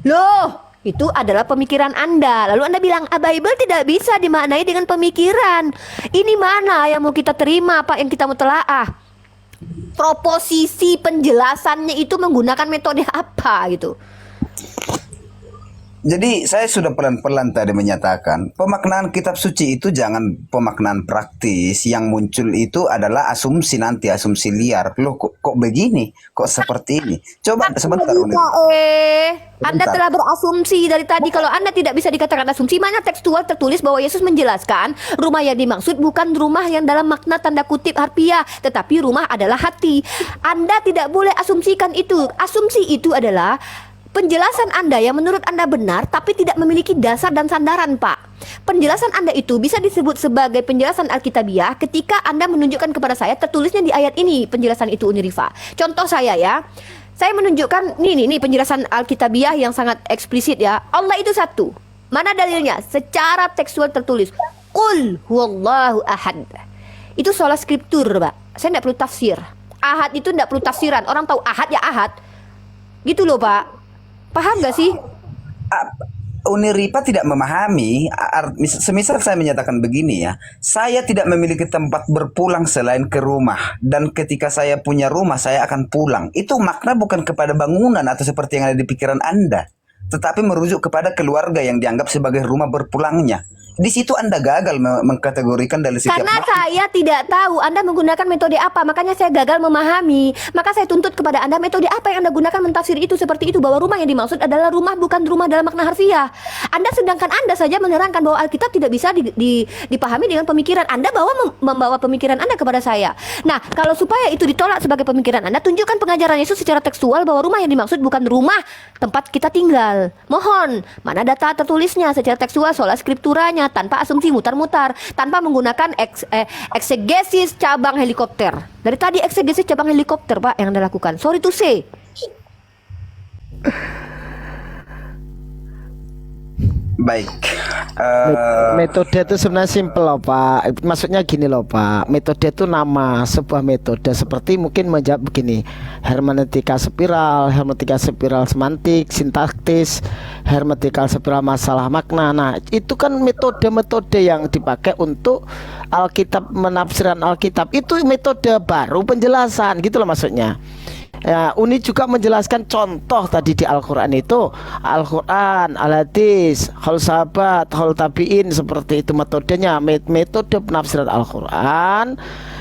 Speaker 4: Loh, itu adalah pemikiran Anda. Lalu Anda bilang Bible tidak bisa dimaknai dengan pemikiran. Ini mana yang mau kita terima, Pak, yang kita mau telaah? Proposisi penjelasannya itu menggunakan metode apa gitu.
Speaker 2: Jadi saya sudah pelan-pelan tadi menyatakan pemaknaan kitab suci itu jangan pemaknaan praktis. Yang muncul itu adalah asumsi nanti, asumsi liar. Loh kok begini? Kok seperti ini? Coba sebentar.
Speaker 4: Anda telah berasumsi dari tadi. Kalau Anda tidak bisa dikatakan asumsi, mana tekstual tertulis bahwa Yesus menjelaskan rumah yang dimaksud bukan rumah yang dalam makna tanda kutip harfiah, tetapi rumah adalah hati. Anda tidak boleh asumsikan itu. Asumsi itu adalah penjelasan Anda yang menurut Anda benar tapi tidak memiliki dasar dan sandaran, Pak. Penjelasan Anda itu bisa disebut sebagai penjelasan Alkitabiah ketika Anda menunjukkan kepada saya tertulisnya di ayat ini penjelasan itu, Uni Rifa. Contoh saya ya. Saya menunjukkan nih penjelasan Alkitabiah yang sangat eksplisit ya. Allah itu satu. Mana dalilnya? Secara tekstual tertulis. Qul huwallahu ahad. Itu sola scriptur, Pak. Saya tidak perlu tafsir. Ahad itu tidak perlu tafsiran. Orang tahu ahad ya ahad. Gitu loh, Pak. Paham gak sih?
Speaker 2: Uni Rifa tidak memahami. Semisal saya menyatakan begini ya, saya tidak memiliki tempat berpulang selain ke rumah, dan ketika saya punya rumah saya akan pulang. Itu makna bukan kepada bangunan atau seperti yang ada di pikiran Anda, tetapi merujuk kepada keluarga yang dianggap sebagai rumah berpulangnya. Di situ Anda gagal mengkategorikan dari setiap
Speaker 4: karena
Speaker 2: makna.
Speaker 4: saya tidak tahu Anda menggunakan metode apa, makanya saya gagal memahami. Maka saya tuntut kepada Anda metode apa yang Anda gunakan mentafsir itu seperti itu, bahwa rumah yang dimaksud adalah rumah bukan rumah dalam makna harfiah. Sedangkan Anda saja menerangkan bahwa Alkitab tidak bisa dipahami dengan pemikiran Anda, membawa pemikiran Anda kepada saya. Nah, kalau supaya itu ditolak sebagai pemikiran Anda, tunjukkan pengajaran Yesus secara tekstual bahwa rumah yang dimaksud bukan rumah tempat kita tinggal. Mohon, mana data tertulisnya secara tekstual sola scripturanya, tanpa asumsi mutar-mutar, tanpa menggunakan eksegesis cabang helikopter. Dari tadi eksegesis cabang helikopter, Pak, yang Anda lakukan. Sorry to say.
Speaker 2: Baik.
Speaker 6: Metode itu sebenarnya simpel loh, Pak. Maksudnya gini loh, Pak. Metode itu nama sebuah metode, seperti mungkin menjawab begini: hermeneutika spiral semantik, sintaktis, hermeneutika spiral masalah makna. Nah, itu kan metode-metode yang dipakai untuk Alkitab, menafsiran Alkitab. Itu metode baru penjelasan gitu loh maksudnya. Ya, Uni juga menjelaskan contoh tadi di Al-Qur'an itu, Al-Qur'an, Al-Hadis, Hal Sahabat, Hal Tabi'in, seperti itu metodenya, metode penafsiran Al-Qur'an.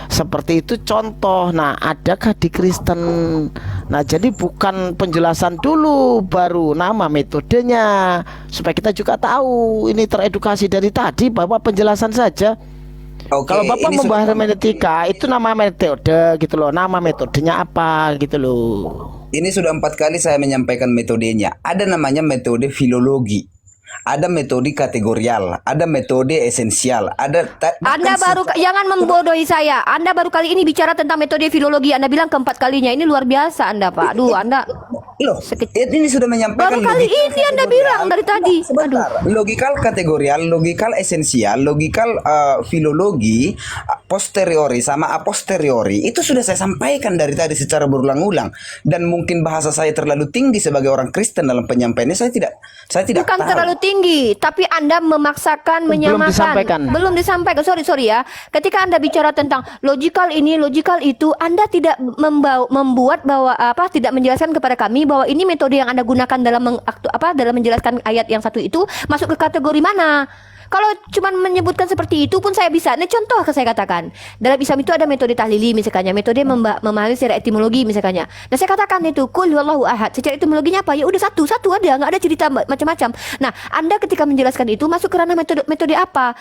Speaker 6: Seperti itu contoh. Nah, adakah di Kristen? Nah, jadi bukan penjelasan dulu baru nama metodenya, supaya kita juga tahu ini teredukasi dari tadi bahwa penjelasan saja.
Speaker 2: Oke,
Speaker 6: Kalau Bapak
Speaker 2: ini
Speaker 6: membahas
Speaker 2: sudah,
Speaker 6: hermeneutika itu nama metode gitu loh, nama metodenya apa gitu loh.
Speaker 2: ini sudah 4 kali saya menyampaikan metodenya. Ada namanya metode filologi, ada metode kategorial, ada metode esensial, ada
Speaker 4: Anda baru jangan membodohi saya. Anda baru kali ini bicara tentang metode filologi. Anda bilang keempat kalinya. Ini luar biasa Anda, Pak. Aduh, Anda
Speaker 2: loh, ini sudah menyampaikan
Speaker 4: baru kali
Speaker 2: logikal
Speaker 4: ini Anda
Speaker 2: kategorial.
Speaker 4: bilang dari tadi. Aduh.
Speaker 2: Sebentar, logikal kategorial, logikal esensial, logikal filologi, posteriori sama a posteriori itu sudah saya sampaikan dari tadi secara berulang-ulang, dan mungkin bahasa saya terlalu tinggi sebagai orang Kristen dalam penyampaiannya. Saya tidak
Speaker 4: Bukan
Speaker 2: tahu.
Speaker 4: terlalu tinggi, tapi Anda memaksakan
Speaker 6: Belum
Speaker 4: menyamakan.
Speaker 6: disampaikan.
Speaker 4: Belum disampaikan. Sorry ya. Ketika Anda bicara tentang logikal ini, logikal itu, Anda tidak membuat bahwa tidak menjelaskan kepada kami bahwa ini metode yang Anda gunakan dalam dalam menjelaskan ayat yang satu itu masuk ke kategori mana. Kalau cuma menyebutkan seperti itu pun saya bisa. Ini contoh saya katakan. Dalam Islam itu ada metode tahlili misalnya, metode memahami secara etimologi misalnya. Nah, saya katakan itu qul huwallahu ahad. Secara etimologinya apa? Ya udah satu ada, nggak ada cerita macam-macam. Nah, Anda ketika menjelaskan itu masuk ke ranah metode apa?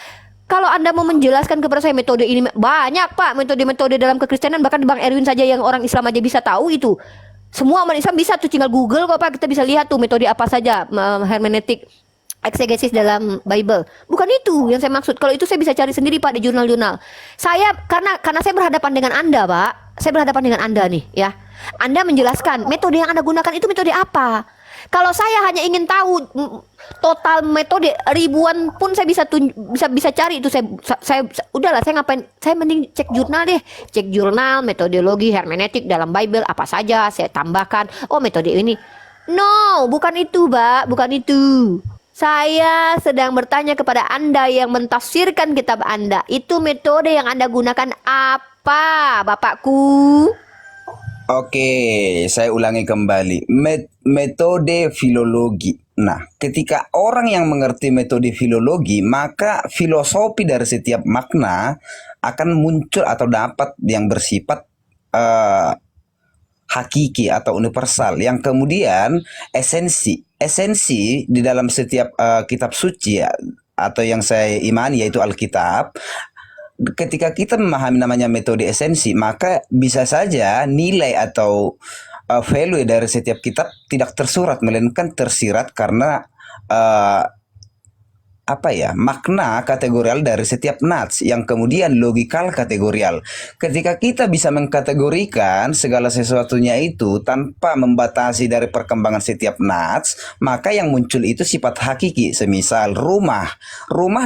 Speaker 4: Kalau Anda mau menjelaskan kepada saya metode ini banyak, Pak, metode-metode dalam kekristenan, bahkan Bang Erwin saja yang orang Islam aja bisa tahu itu. Semua umat Islam bisa tuh, tinggal Google kok, Pak, kita bisa lihat tuh metode apa saja, hermeneutik, eksegesis dalam Bible. Bukan itu yang saya maksud. Kalau itu saya bisa cari sendiri, Pak, di jurnal-jurnal. Saya karena saya berhadapan dengan Anda, Pak. Saya berhadapan dengan Anda nih, ya. Anda menjelaskan metode yang Anda gunakan itu metode apa? Kalau saya hanya ingin tahu total metode ribuan pun saya bisa cari itu. Saya udahlah, saya ngapain? Saya mending cek jurnal deh. Cek jurnal metodologi hermeneutik dalam Bible apa saja, saya tambahkan. Oh, metode ini. No, bukan itu, Pak. Bukan itu. Saya sedang bertanya kepada Anda yang mentafsirkan kitab Anda. Itu metode yang Anda gunakan apa, Bapakku?
Speaker 2: Oke, saya ulangi kembali. Metode filologi. Nah, ketika orang yang mengerti metode filologi, maka filosofi dari setiap makna akan muncul atau dapat yang bersifat hakiki atau universal, yang kemudian esensi di dalam setiap kitab suci, atau yang saya imani yaitu Alkitab. Ketika kita memahami namanya metode esensi, maka bisa saja nilai atau value dari setiap kitab tidak tersurat, melainkan tersirat karena makna kategorial dari setiap nats, yang kemudian logikal kategorial. Ketika kita bisa mengkategorikan segala sesuatunya itu tanpa membatasi dari perkembangan setiap nats, maka yang muncul itu sifat hakiki. Semisal rumah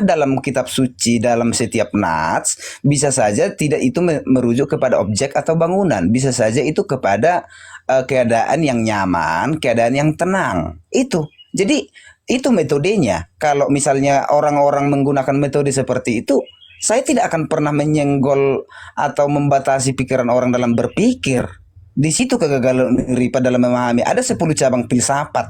Speaker 2: dalam kitab suci, dalam setiap nats, bisa saja tidak itu merujuk kepada objek atau bangunan, bisa saja itu kepada keadaan yang nyaman, keadaan yang tenang. Itu. Jadi itu metodenya. Kalau misalnya orang-orang menggunakan metode seperti itu, saya tidak akan pernah menyenggol atau membatasi pikiran orang dalam berpikir. Di situ kegagalan Ripa dalam memahami. Ada 10 cabang filsafat.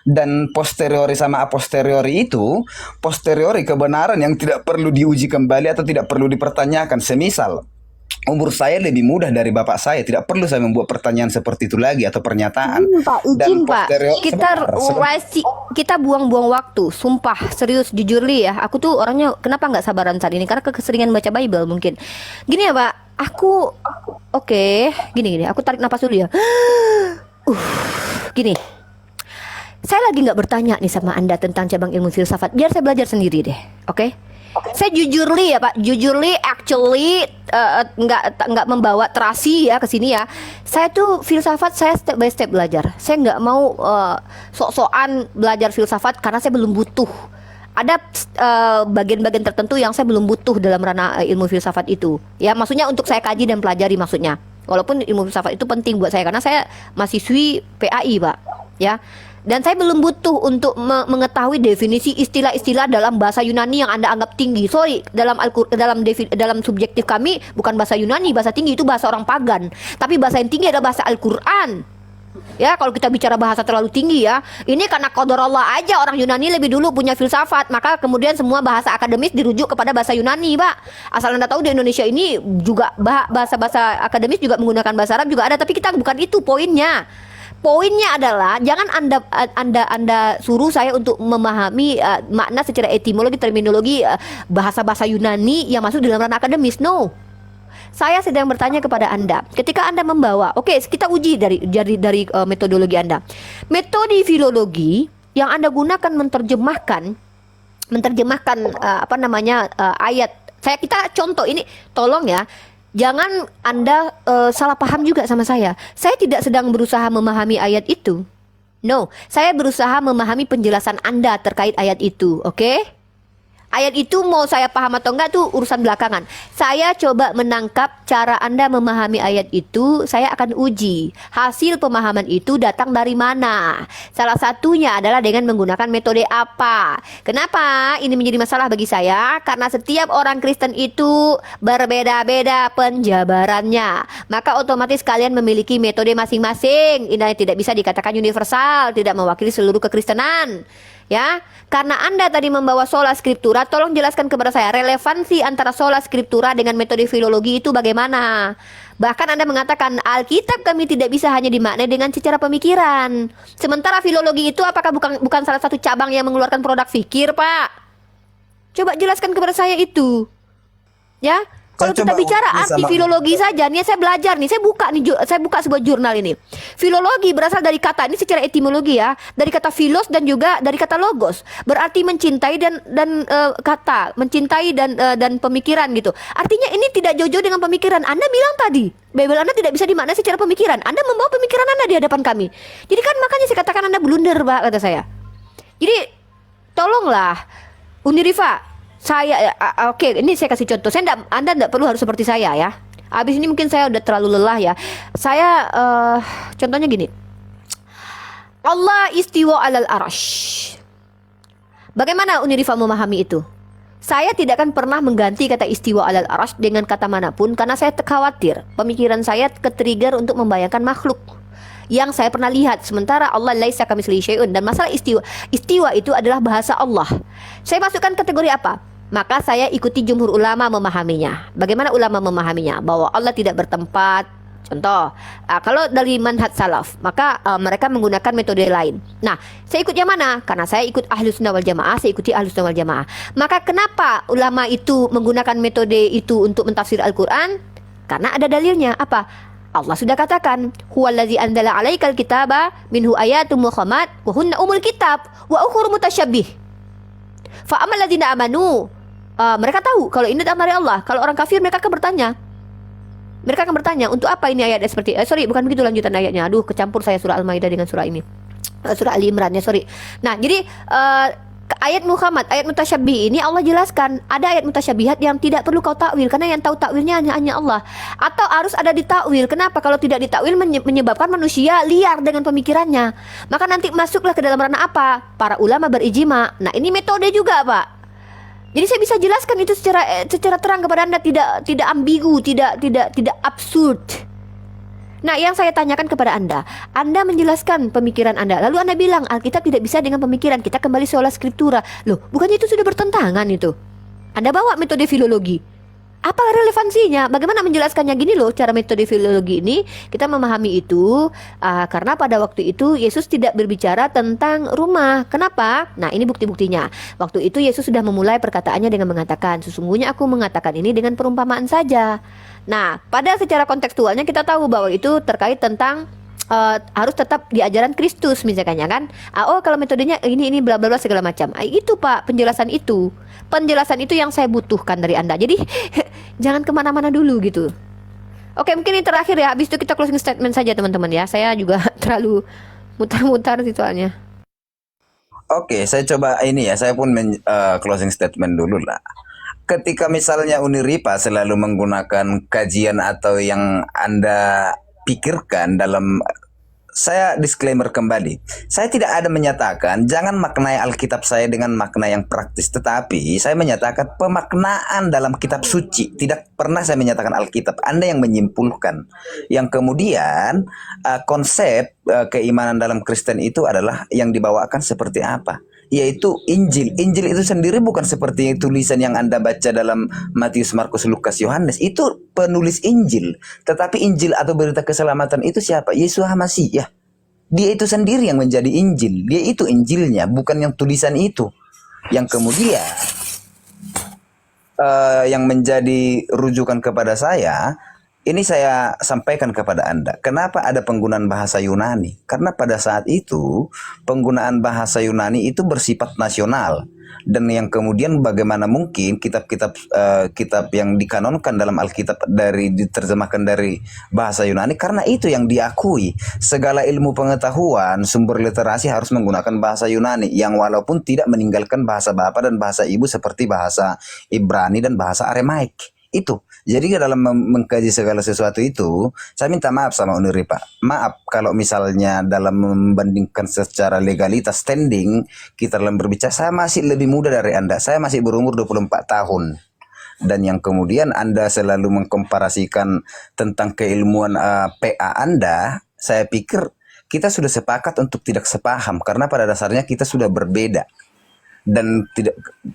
Speaker 2: Dan posteriori sama a posteriori itu, posteriori kebenaran yang tidak perlu diuji kembali atau tidak perlu dipertanyakan. Semisal, umur saya lebih mudah dari bapak saya, tidak perlu saya membuat pertanyaan seperti itu lagi atau pernyataan.
Speaker 4: Pak, izin Pak, kita buang-buang waktu, sumpah, serius, jujur li ya. Aku tuh orangnya kenapa nggak sabaran saat ini? Karena keseringan baca Bible mungkin. Gini ya Pak, gini, aku tarik napas dulu ya. Gini, saya lagi nggak bertanya nih sama Anda tentang cabang ilmu filsafat, biar saya belajar sendiri deh, oke? Saya jujur li ya Pak, actually nggak membawa terasi ya ke sini ya. Saya tuh filsafat saya step by step belajar. Saya nggak mau sok-sokan belajar filsafat karena saya belum butuh. Ada bagian-bagian tertentu yang saya belum butuh dalam ranah ilmu filsafat itu. Ya, maksudnya untuk saya kaji dan pelajari maksudnya. Walaupun ilmu filsafat itu penting buat saya karena saya mahasiswi PAI Pak. Ya, Dan saya belum butuh untuk mengetahui definisi istilah-istilah dalam bahasa Yunani yang Anda anggap tinggi. Sorry, dalam subjektif kami bukan bahasa Yunani, bahasa tinggi itu bahasa orang pagan. Tapi bahasa yang tinggi adalah bahasa Al-Qur'an. Ya, kalau kita bicara bahasa terlalu tinggi ya, ini karena qadarullah aja orang Yunani lebih dulu punya filsafat, maka kemudian semua bahasa akademis dirujuk kepada bahasa Yunani, Pak. Asal Anda tahu di Indonesia ini juga bahasa-bahasa akademis juga menggunakan bahasa Arab juga ada, tapi kita bukan itu poinnya. Poinnya adalah jangan Anda suruh saya untuk memahami makna secara etimologi, terminologi bahasa-bahasa Yunani yang masuk dalam ranah akademis. No. Saya sedang bertanya kepada Anda. Ketika Anda membawa, oke, kita uji dari metodologi Anda. Metode filologi yang Anda gunakan menerjemahkan ayat. Kita contoh ini, tolong ya. Jangan Anda salah paham juga sama saya. Saya tidak sedang berusaha memahami ayat itu. No, saya berusaha memahami penjelasan Anda terkait ayat itu, oke? Ayat itu mau saya paham atau enggak tuh urusan belakangan. Saya coba menangkap cara Anda memahami ayat itu, saya akan uji. Hasil pemahaman itu datang dari mana? Salah satunya adalah dengan menggunakan metode apa? Kenapa ini menjadi masalah bagi saya? Karena setiap orang Kristen itu berbeda-beda penjabarannya. Maka otomatis kalian memiliki metode masing-masing. Ini tidak bisa dikatakan universal, tidak mewakili seluruh kekristenan. Ya, karena Anda tadi membawa sola scriptura, tolong jelaskan kepada saya relevansi antara sola scriptura dengan metode filologi itu bagaimana? Bahkan Anda mengatakan Alkitab kami tidak bisa hanya dimaknai dengan secara pemikiran. Sementara filologi itu apakah bukan salah satu cabang yang mengeluarkan produk fikir, Pak? Coba jelaskan kepada saya itu. Ya, kalau kita bicara arti filologi saja, nih saya belajar nih, saya buka sebuah jurnal ini. Filologi berasal dari kata ini secara etimologi ya, dari kata filos dan juga dari kata logos, berarti mencintai dan kata, mencintai dan pemikiran gitu. Artinya ini tidak jauh-jauh dengan pemikiran. Anda bilang tadi, Bible Anda tidak bisa dimaknai secara pemikiran. Anda membawa pemikiran Anda di hadapan kami. Jadi kan makanya saya katakan Anda blunder, Pak, kata saya. Jadi tolonglah Unirifa. Oke, ini saya kasih contoh. Anda tidak perlu harus seperti saya ya. Habis ini mungkin saya udah terlalu lelah ya. Saya contohnya gini. Allah istiwa alal arash. Bagaimana Unirifa memahami itu? Saya tidak akan pernah mengganti kata istiwa alal arash dengan kata manapun karena saya khawatir pemikiran saya ke-trigger untuk membayangkan makhluk yang saya pernah lihat. Sementara Allah laisa kamitslihi syai'un, dan masalah istiwa itu adalah bahasa Allah. Saya masukkan kategori apa? Maka saya ikuti jumhur ulama memahaminya. Bagaimana ulama memahaminya? Bahwa Allah tidak bertempat. Contoh, kalau dari manhaj salaf, maka mereka menggunakan metode lain. Nah, saya ikut yang mana? Karena saya ikut Ahlus Sunnah wal Jamaah, saya ikuti Ahlus Sunnah wal Jamaah. Maka kenapa ulama itu menggunakan metode itu untuk mentafsir Al-Quran? Karena ada dalilnya. Apa? Allah sudah katakan, huwallazi anzala 'alaikal kitaba minhu ayatum muhkamat wa hunna umul kitab wa ukhur mutasyabbih. Fa amal ladzina amanu, mereka tahu kalau ini dari Allah. Kalau orang kafir mereka akan bertanya, untuk apa ini ayat seperti bukan begitu lanjutan ayatnya. Aduh, kecampur saya surah Al-Maidah dengan surah ini. Surah Ali Imran ya, sorry. Nah, jadi ayat Muhammad, ayat mutasyabbih ini Allah jelaskan ada ayat mutasyabihat yang tidak perlu kau takwil karena yang tahu takwilnya hanya Allah. Atau harus ada ditakwil. Kenapa? Kalau tidak ditakwil menyebabkan manusia liar dengan pemikirannya. Maka nanti masuklah ke dalam ranah apa? Para ulama berijma. Nah, ini metode juga, Pak. Jadi saya bisa jelaskan itu secara terang kepada Anda, tidak ambigu, tidak absurd. Nah, yang saya tanyakan kepada Anda menjelaskan pemikiran Anda. Lalu Anda bilang Alkitab tidak bisa dengan pemikiran. Kita kembali sola scriptura. Loh, bukannya itu sudah bertentangan itu? Anda bawa metode filologi. Apa relevansinya? Bagaimana menjelaskannya? Gini loh, cara metode filologi ini kita memahami itu karena pada waktu itu Yesus tidak berbicara tentang rumah. Kenapa? Nah, ini bukti-buktinya. Waktu itu Yesus sudah memulai perkataannya dengan mengatakan, sesungguhnya aku mengatakan ini dengan perumpamaan saja. Nah, pada secara kontekstualnya kita tahu bahwa itu terkait tentang harus tetap di ajaran Kristus misalnya kan. Kalau metodenya ini bla bla bla segala macam. Itu Pak, penjelasan itu yang saya butuhkan dari Anda. Jadi jangan kemana-mana dulu gitu. Oke, mungkin ini terakhir ya. Habis itu kita closing statement saja teman-teman ya. Saya juga terlalu mutar-mutar soalnya.
Speaker 2: Oke, saya coba ini ya. Saya pun closing statement dulu lah. Ketika misalnya Uniripa selalu menggunakan kajian atau yang Anda pikirkan dalam saya disclaimer kembali. Saya tidak ada menyatakan jangan maknai Alkitab saya dengan makna yang praktis, tetapi saya menyatakan pemaknaan dalam kitab suci. Tidak pernah saya menyatakan Alkitab. Anda yang menyimpulkan. Yang kemudian konsep keimanan dalam Kristen itu adalah yang dibawakan seperti apa? Yaitu Injil. Injil itu sendiri bukan seperti tulisan yang Anda baca dalam Matius, Markus, Lukas, Yohanes. Itu penulis Injil. Tetapi Injil atau berita keselamatan itu siapa? Yesus Masih. Ya, dia itu sendiri yang menjadi Injil. Dia itu Injilnya, bukan yang tulisan itu. Yang kemudian yang menjadi rujukan kepada saya, ini saya sampaikan kepada Anda. Kenapa ada penggunaan bahasa Yunani? Karena pada saat itu penggunaan bahasa Yunani itu bersifat nasional. Dan yang kemudian bagaimana mungkin kitab-kitab kitab yang dikanonkan dalam Alkitab diterjemahkan dari bahasa Yunani, karena itu yang diakui. Segala ilmu pengetahuan, sumber literasi harus menggunakan bahasa Yunani yang walaupun tidak meninggalkan bahasa Bapa dan bahasa Ibu seperti bahasa Ibrani dan bahasa Aramaik. Itu. Jadi dalam mengkaji segala sesuatu itu, saya minta maaf sama Uniripa. Maaf kalau misalnya dalam membandingkan secara legalitas standing kita dalam berbicara, saya masih lebih muda dari Anda. Saya masih berumur 24 tahun. Dan yang kemudian Anda selalu mengkomparasikan tentang keilmuan PA Anda, saya pikir kita sudah sepakat untuk tidak sepaham karena pada dasarnya kita sudah berbeda. Dan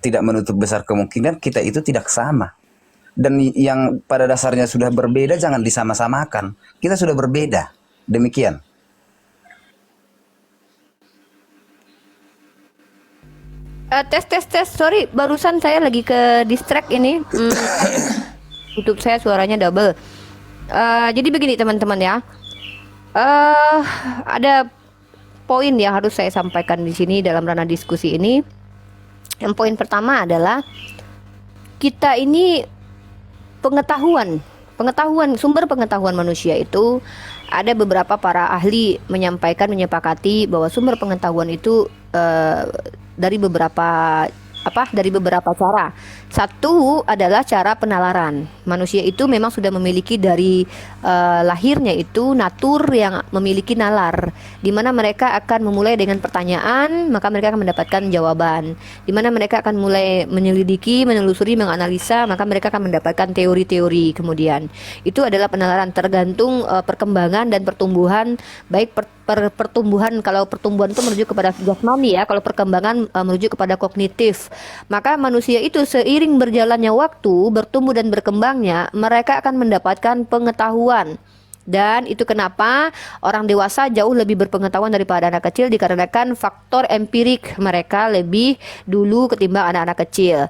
Speaker 2: tidak menutup besar kemungkinan kita itu tidak sama. Dan yang pada dasarnya sudah berbeda jangan disama-samakan. Kita sudah berbeda. Demikian.
Speaker 4: Tes. Sorry, barusan saya lagi ke distract ini. YouTube saya suaranya double. Jadi begini teman-teman ya. Ada poin yang harus saya sampaikan di sini dalam ranah diskusi ini. Yang poin pertama adalah kita ini sumber pengetahuan manusia itu ada beberapa para ahli menyepakati bahwa sumber pengetahuan itu dari beberapa cara. Satu adalah cara penalaran. Manusia itu memang sudah memiliki dari lahirnya itu natur yang memiliki nalar, di mana mereka akan memulai dengan pertanyaan, maka mereka akan mendapatkan jawaban. Di mana mereka akan mulai menyelidiki, menelusuri, menganalisa, maka mereka akan mendapatkan teori-teori. Kemudian itu adalah penalaran tergantung perkembangan dan pertumbuhan, baik pertumbuhan, kalau pertumbuhan itu merujuk kepada jasmani ya, kalau perkembangan merujuk kepada kognitif. Maka manusia itu seiring berjalannya waktu, bertumbuh dan berkembangnya, mereka akan mendapatkan pengetahuan. Dan itu kenapa orang dewasa jauh lebih berpengetahuan daripada anak kecil, dikarenakan faktor empirik mereka lebih dulu ketimbang anak-anak kecil.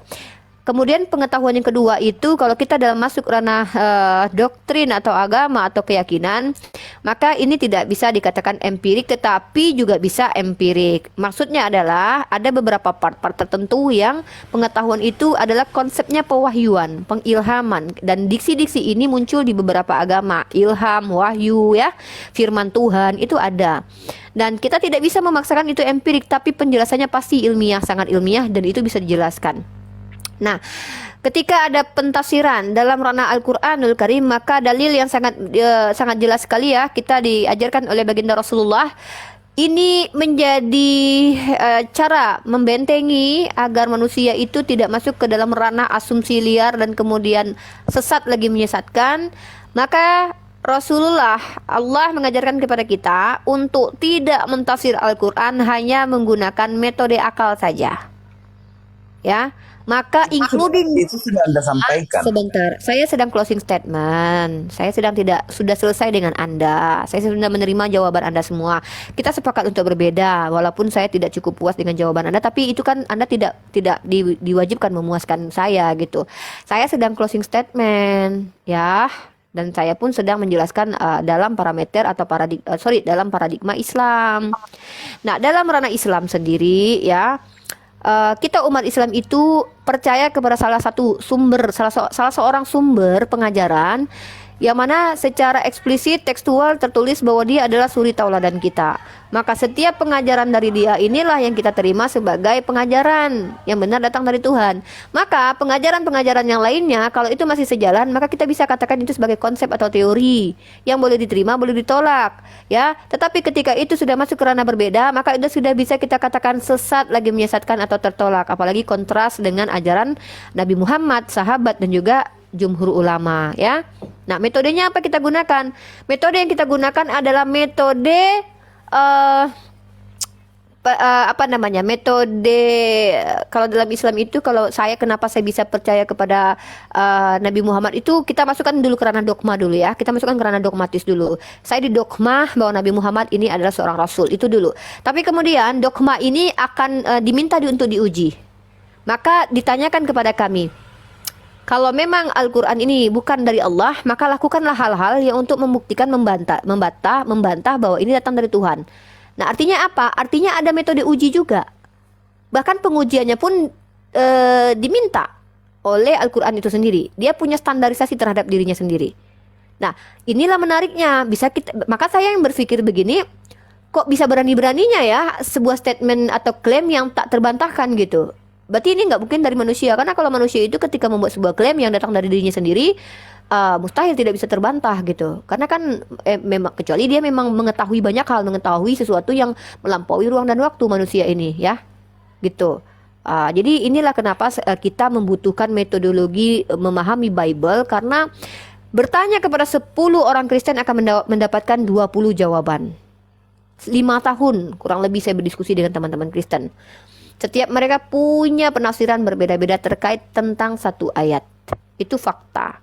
Speaker 4: Kemudian pengetahuan yang kedua itu kalau kita dalam masuk ranah doktrin atau agama atau keyakinan, maka ini tidak bisa dikatakan empirik tetapi juga bisa empirik. Maksudnya adalah ada beberapa part-part tertentu yang pengetahuan itu adalah konsepnya pewahyuan, pengilhaman, dan diksi-diksi ini muncul di beberapa agama. Ilham, wahyu ya, firman Tuhan itu ada. Dan kita tidak bisa memaksakan itu empirik, tapi penjelasannya pasti ilmiah, sangat ilmiah, dan itu bisa dijelaskan. Nah, ketika ada pentafsiran dalam ranah Al-Qur'anul Karim, maka dalil yang sangat jelas sekali ya, kita diajarkan oleh baginda Rasulullah. Ini menjadi cara membentengi agar manusia itu tidak masuk ke dalam ranah asumsi liar dan kemudian sesat lagi menyesatkan. Maka Rasulullah, Allah mengajarkan kepada kita untuk tidak mentafsir Al-Quran hanya menggunakan metode akal saja. Ya, maka including
Speaker 2: itu sudah Anda sampaikan.
Speaker 4: Sebentar, saya sedang closing statement. Saya sudah selesai dengan Anda. Saya sudah menerima jawaban Anda semua. Kita sepakat untuk berbeda, walaupun saya tidak cukup puas dengan jawaban Anda. Tapi itu kan Anda tidak diwajibkan memuaskan saya gitu. Saya sedang closing statement, ya. Dan saya pun sedang menjelaskan dalam parameter atau dalam paradigma Islam. Nah, dalam ranah Islam sendiri, ya. Kita umat Islam itu percaya kepada salah seorang sumber pengajaran yang mana secara eksplisit tekstual tertulis bahwa dia adalah suri tauladan kita. Maka setiap pengajaran dari dia inilah yang kita terima sebagai pengajaran yang benar datang dari Tuhan. Maka pengajaran-pengajaran yang lainnya kalau itu masih sejalan, maka kita bisa katakan itu sebagai konsep atau teori yang boleh diterima, boleh ditolak, ya. Tetapi ketika itu sudah masuk ke ranah berbeda, maka itu sudah bisa kita katakan sesat, lagi menyesatkan atau tertolak. Apalagi kontras dengan ajaran Nabi Muhammad, sahabat dan juga jumhur ulama, ya. Nah, metodenya apa kita gunakan? Metode yang kita gunakan adalah metode metode kalau dalam Islam itu, kalau kenapa saya bisa percaya kepada Nabi Muhammad itu, kita masukkan dulu ke ranah dogma dulu, ya. Kita masukkan ke ranah dogmatis dulu. Saya di dogma bahwa Nabi Muhammad ini adalah seorang rasul, itu dulu. Tapi kemudian dogma ini akan diminta untuk diuji. Maka ditanyakan kepada kami, kalau memang Al-Quran ini bukan dari Allah, maka lakukanlah hal-hal yang untuk membuktikan, membantah bahwa ini datang dari Tuhan. Nah, artinya apa? Artinya ada metode uji juga. Bahkan pengujiannya pun diminta oleh Al-Quran itu sendiri. Dia punya standarisasi terhadap dirinya sendiri. Nah, inilah menariknya. Maka saya yang berpikir begini, kok bisa berani-beraninya ya sebuah statement atau klaim yang tak terbantahkan gitu. Berarti ini nggak mungkin dari manusia, karena kalau manusia itu ketika membuat sebuah klaim yang datang dari dirinya sendiri, mustahil tidak bisa terbantah gitu. Karena kan memang, kecuali dia memang mengetahui banyak hal, mengetahui sesuatu yang melampaui ruang dan waktu manusia ini, ya, gitu. Jadi inilah kenapa kita membutuhkan metodologi memahami Bible, karena bertanya kepada 10 orang Kristen akan mendapatkan 20 jawaban. 5 tahun kurang lebih saya berdiskusi dengan teman-teman Kristen. Setiap mereka punya penafsiran berbeda-beda terkait tentang satu ayat. Itu fakta.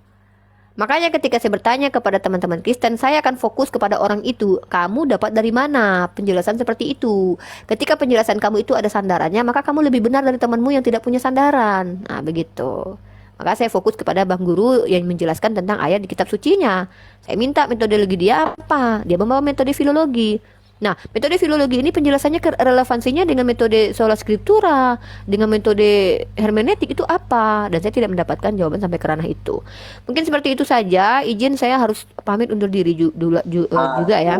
Speaker 4: Makanya ketika saya bertanya kepada teman-teman Kristen, saya akan fokus kepada orang itu. Kamu dapat dari mana penjelasan seperti itu? Ketika penjelasan kamu itu ada sandarannya, maka kamu lebih benar dari temanmu yang tidak punya sandaran. Nah, begitu. Maka saya fokus kepada Bang Guru yang menjelaskan tentang ayat di kitab sucinya. Saya minta metodologi dia apa? Dia membawa metode filologi. Nah, metode filologi ini penjelasannya relevansinya dengan metode sola scriptura, dengan metode hermeneutik itu apa? Dan saya tidak mendapatkan jawaban sampai ke ranah itu. Mungkin seperti itu saja. Izin saya harus pamit undur diri juga ya.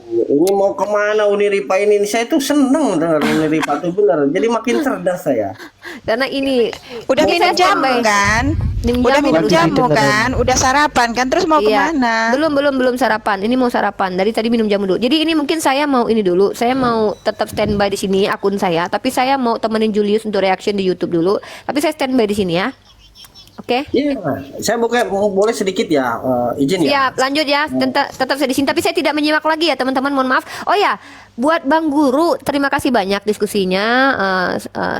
Speaker 5: Ini mau kemana Uniripa ini? Saya tuh seneng dengar Uniripa tuh benar. Jadi makin cerdas saya.
Speaker 4: Karena ini
Speaker 3: Udah
Speaker 4: mungkin
Speaker 3: minum
Speaker 4: saya
Speaker 3: jamu
Speaker 4: tambah-
Speaker 3: kan?
Speaker 4: Minum
Speaker 3: Udah
Speaker 4: jamu
Speaker 3: minum
Speaker 4: baru
Speaker 3: jamu
Speaker 6: dengerin.
Speaker 3: kan? Udah sarapan kan? Terus mau
Speaker 4: Iya.
Speaker 3: kemana?
Speaker 4: Belum sarapan. Ini mau sarapan. Dari tadi minum jamu dulu. Jadi ini mungkin saya mau ini dulu. Saya mau tetap standby di sini akun saya. Tapi saya mau temenin Julius untuk reaction di YouTube dulu. Tapi saya standby di sini ya. Oke.
Speaker 5: Iya, saya boleh sedikit ya, izin ya.
Speaker 4: Siap, lanjut ya. Tetap saya di sini. Tapi saya tidak menyimak lagi ya teman-teman. Mohon maaf. Oh ya, buat Bang Guru, terima kasih banyak diskusinya.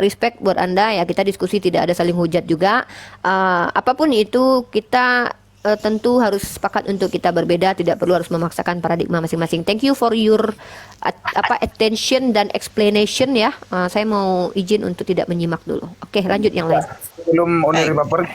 Speaker 4: Respect buat Anda ya. Kita diskusi tidak ada saling hujat juga. Apapun itu kita tentu harus sepakat untuk kita berbeda. Tidak perlu harus memaksakan paradigma masing-masing. Thank you for your attention dan explanation ya. Saya mau izin untuk tidak menyimak dulu. Oke, lanjut yang lain.
Speaker 2: Sebelum Uniripa pergi,